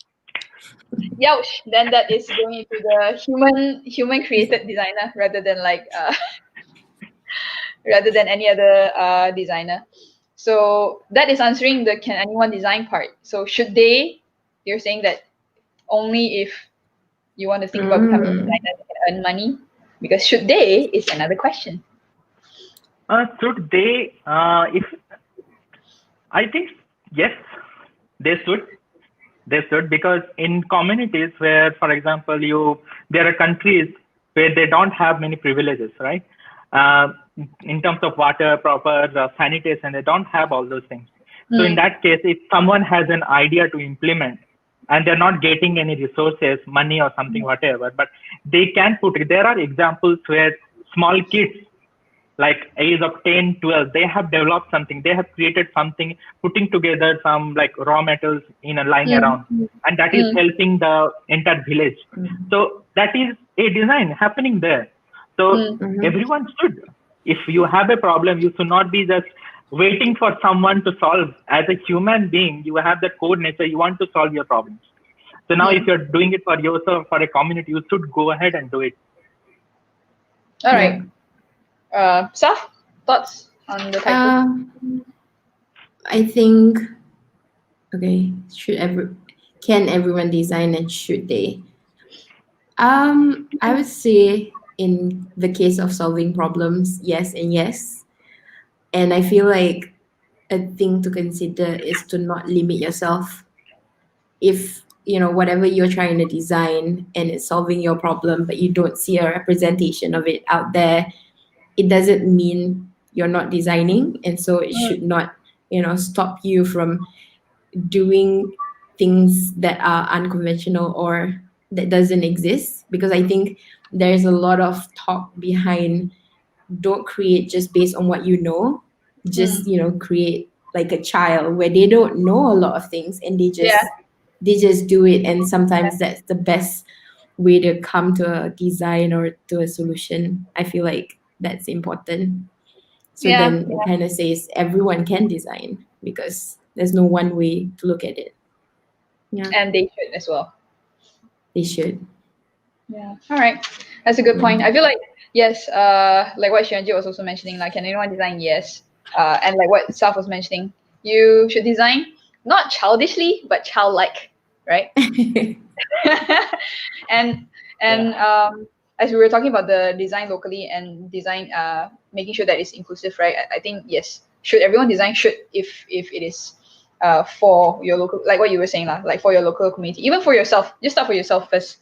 Youch, then that is going into the human created designer rather than like rather than any other designer. So that is answering the can anyone design part. So should they? You're saying that only if you want to think about becoming a designer, they can earn money, because should they is another question. Should they? If I think yes, they should. They should, because in communities where, for example, there are countries where they don't have many privileges, right? In terms of water, proper sanitation, they don't have all those things. So in that case, if someone has an idea to implement and they're not getting any resources, money or something, whatever, but they can put it. There are examples where small kids, like age of 10, 12, they have developed something, they have created something, putting together some like raw metals in a line around, and that is helping the entire village. So that is a design happening there. So everyone should, if you have a problem, you should not be just waiting for someone to solve. As a human being, you have that core nature, you want to solve your problems. So now if you're doing it for yourself, for a community, you should go ahead and do it. All right. Saf, thoughts on the title? I think, can everyone design and should they? I would say in the case of solving problems, yes and yes. And I feel like a thing to consider is to not limit yourself. If whatever you're trying to design and it's solving your problem, but you don't see a representation of it out there, it doesn't mean you're not designing, and so it Mm, should not stop you from doing things that are unconventional or that doesn't exist. Because I think there's a lot of talk behind, don't create just based on what you know, just mm, create like a child where they don't know a lot of things and yeah, they just do it. And sometimes that's the best way to come to a design or to a solution. I feel like that's important. So yeah, then it kind of says everyone can design because there's no one way to look at it. Yeah, and they should as well. they should. Yeah. All right. That's a good Yeah. point. I feel like yes, like what Xuanji was also mentioning, like can anyone design? Yes. And like what Saf was mentioning, you should design not childishly, but childlike, right? and as we were talking about the design locally and design making sure that it's inclusive, right? I think yes, should everyone design? Should, if it is for your local, like what you were saying lah, like for your local community, even for yourself, just start for yourself first,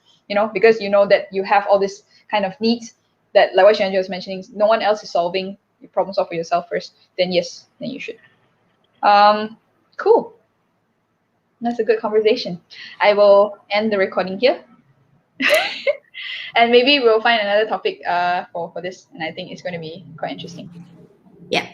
because you know that you have all this kind of needs that, like what Shanji was mentioning, no one else is solving. You problem solve for yourself first, then yes, then you should. Cool. That's a good conversation. I will end the recording here. And maybe we'll find another topic for this, and I think it's going to be quite interesting. Yeah.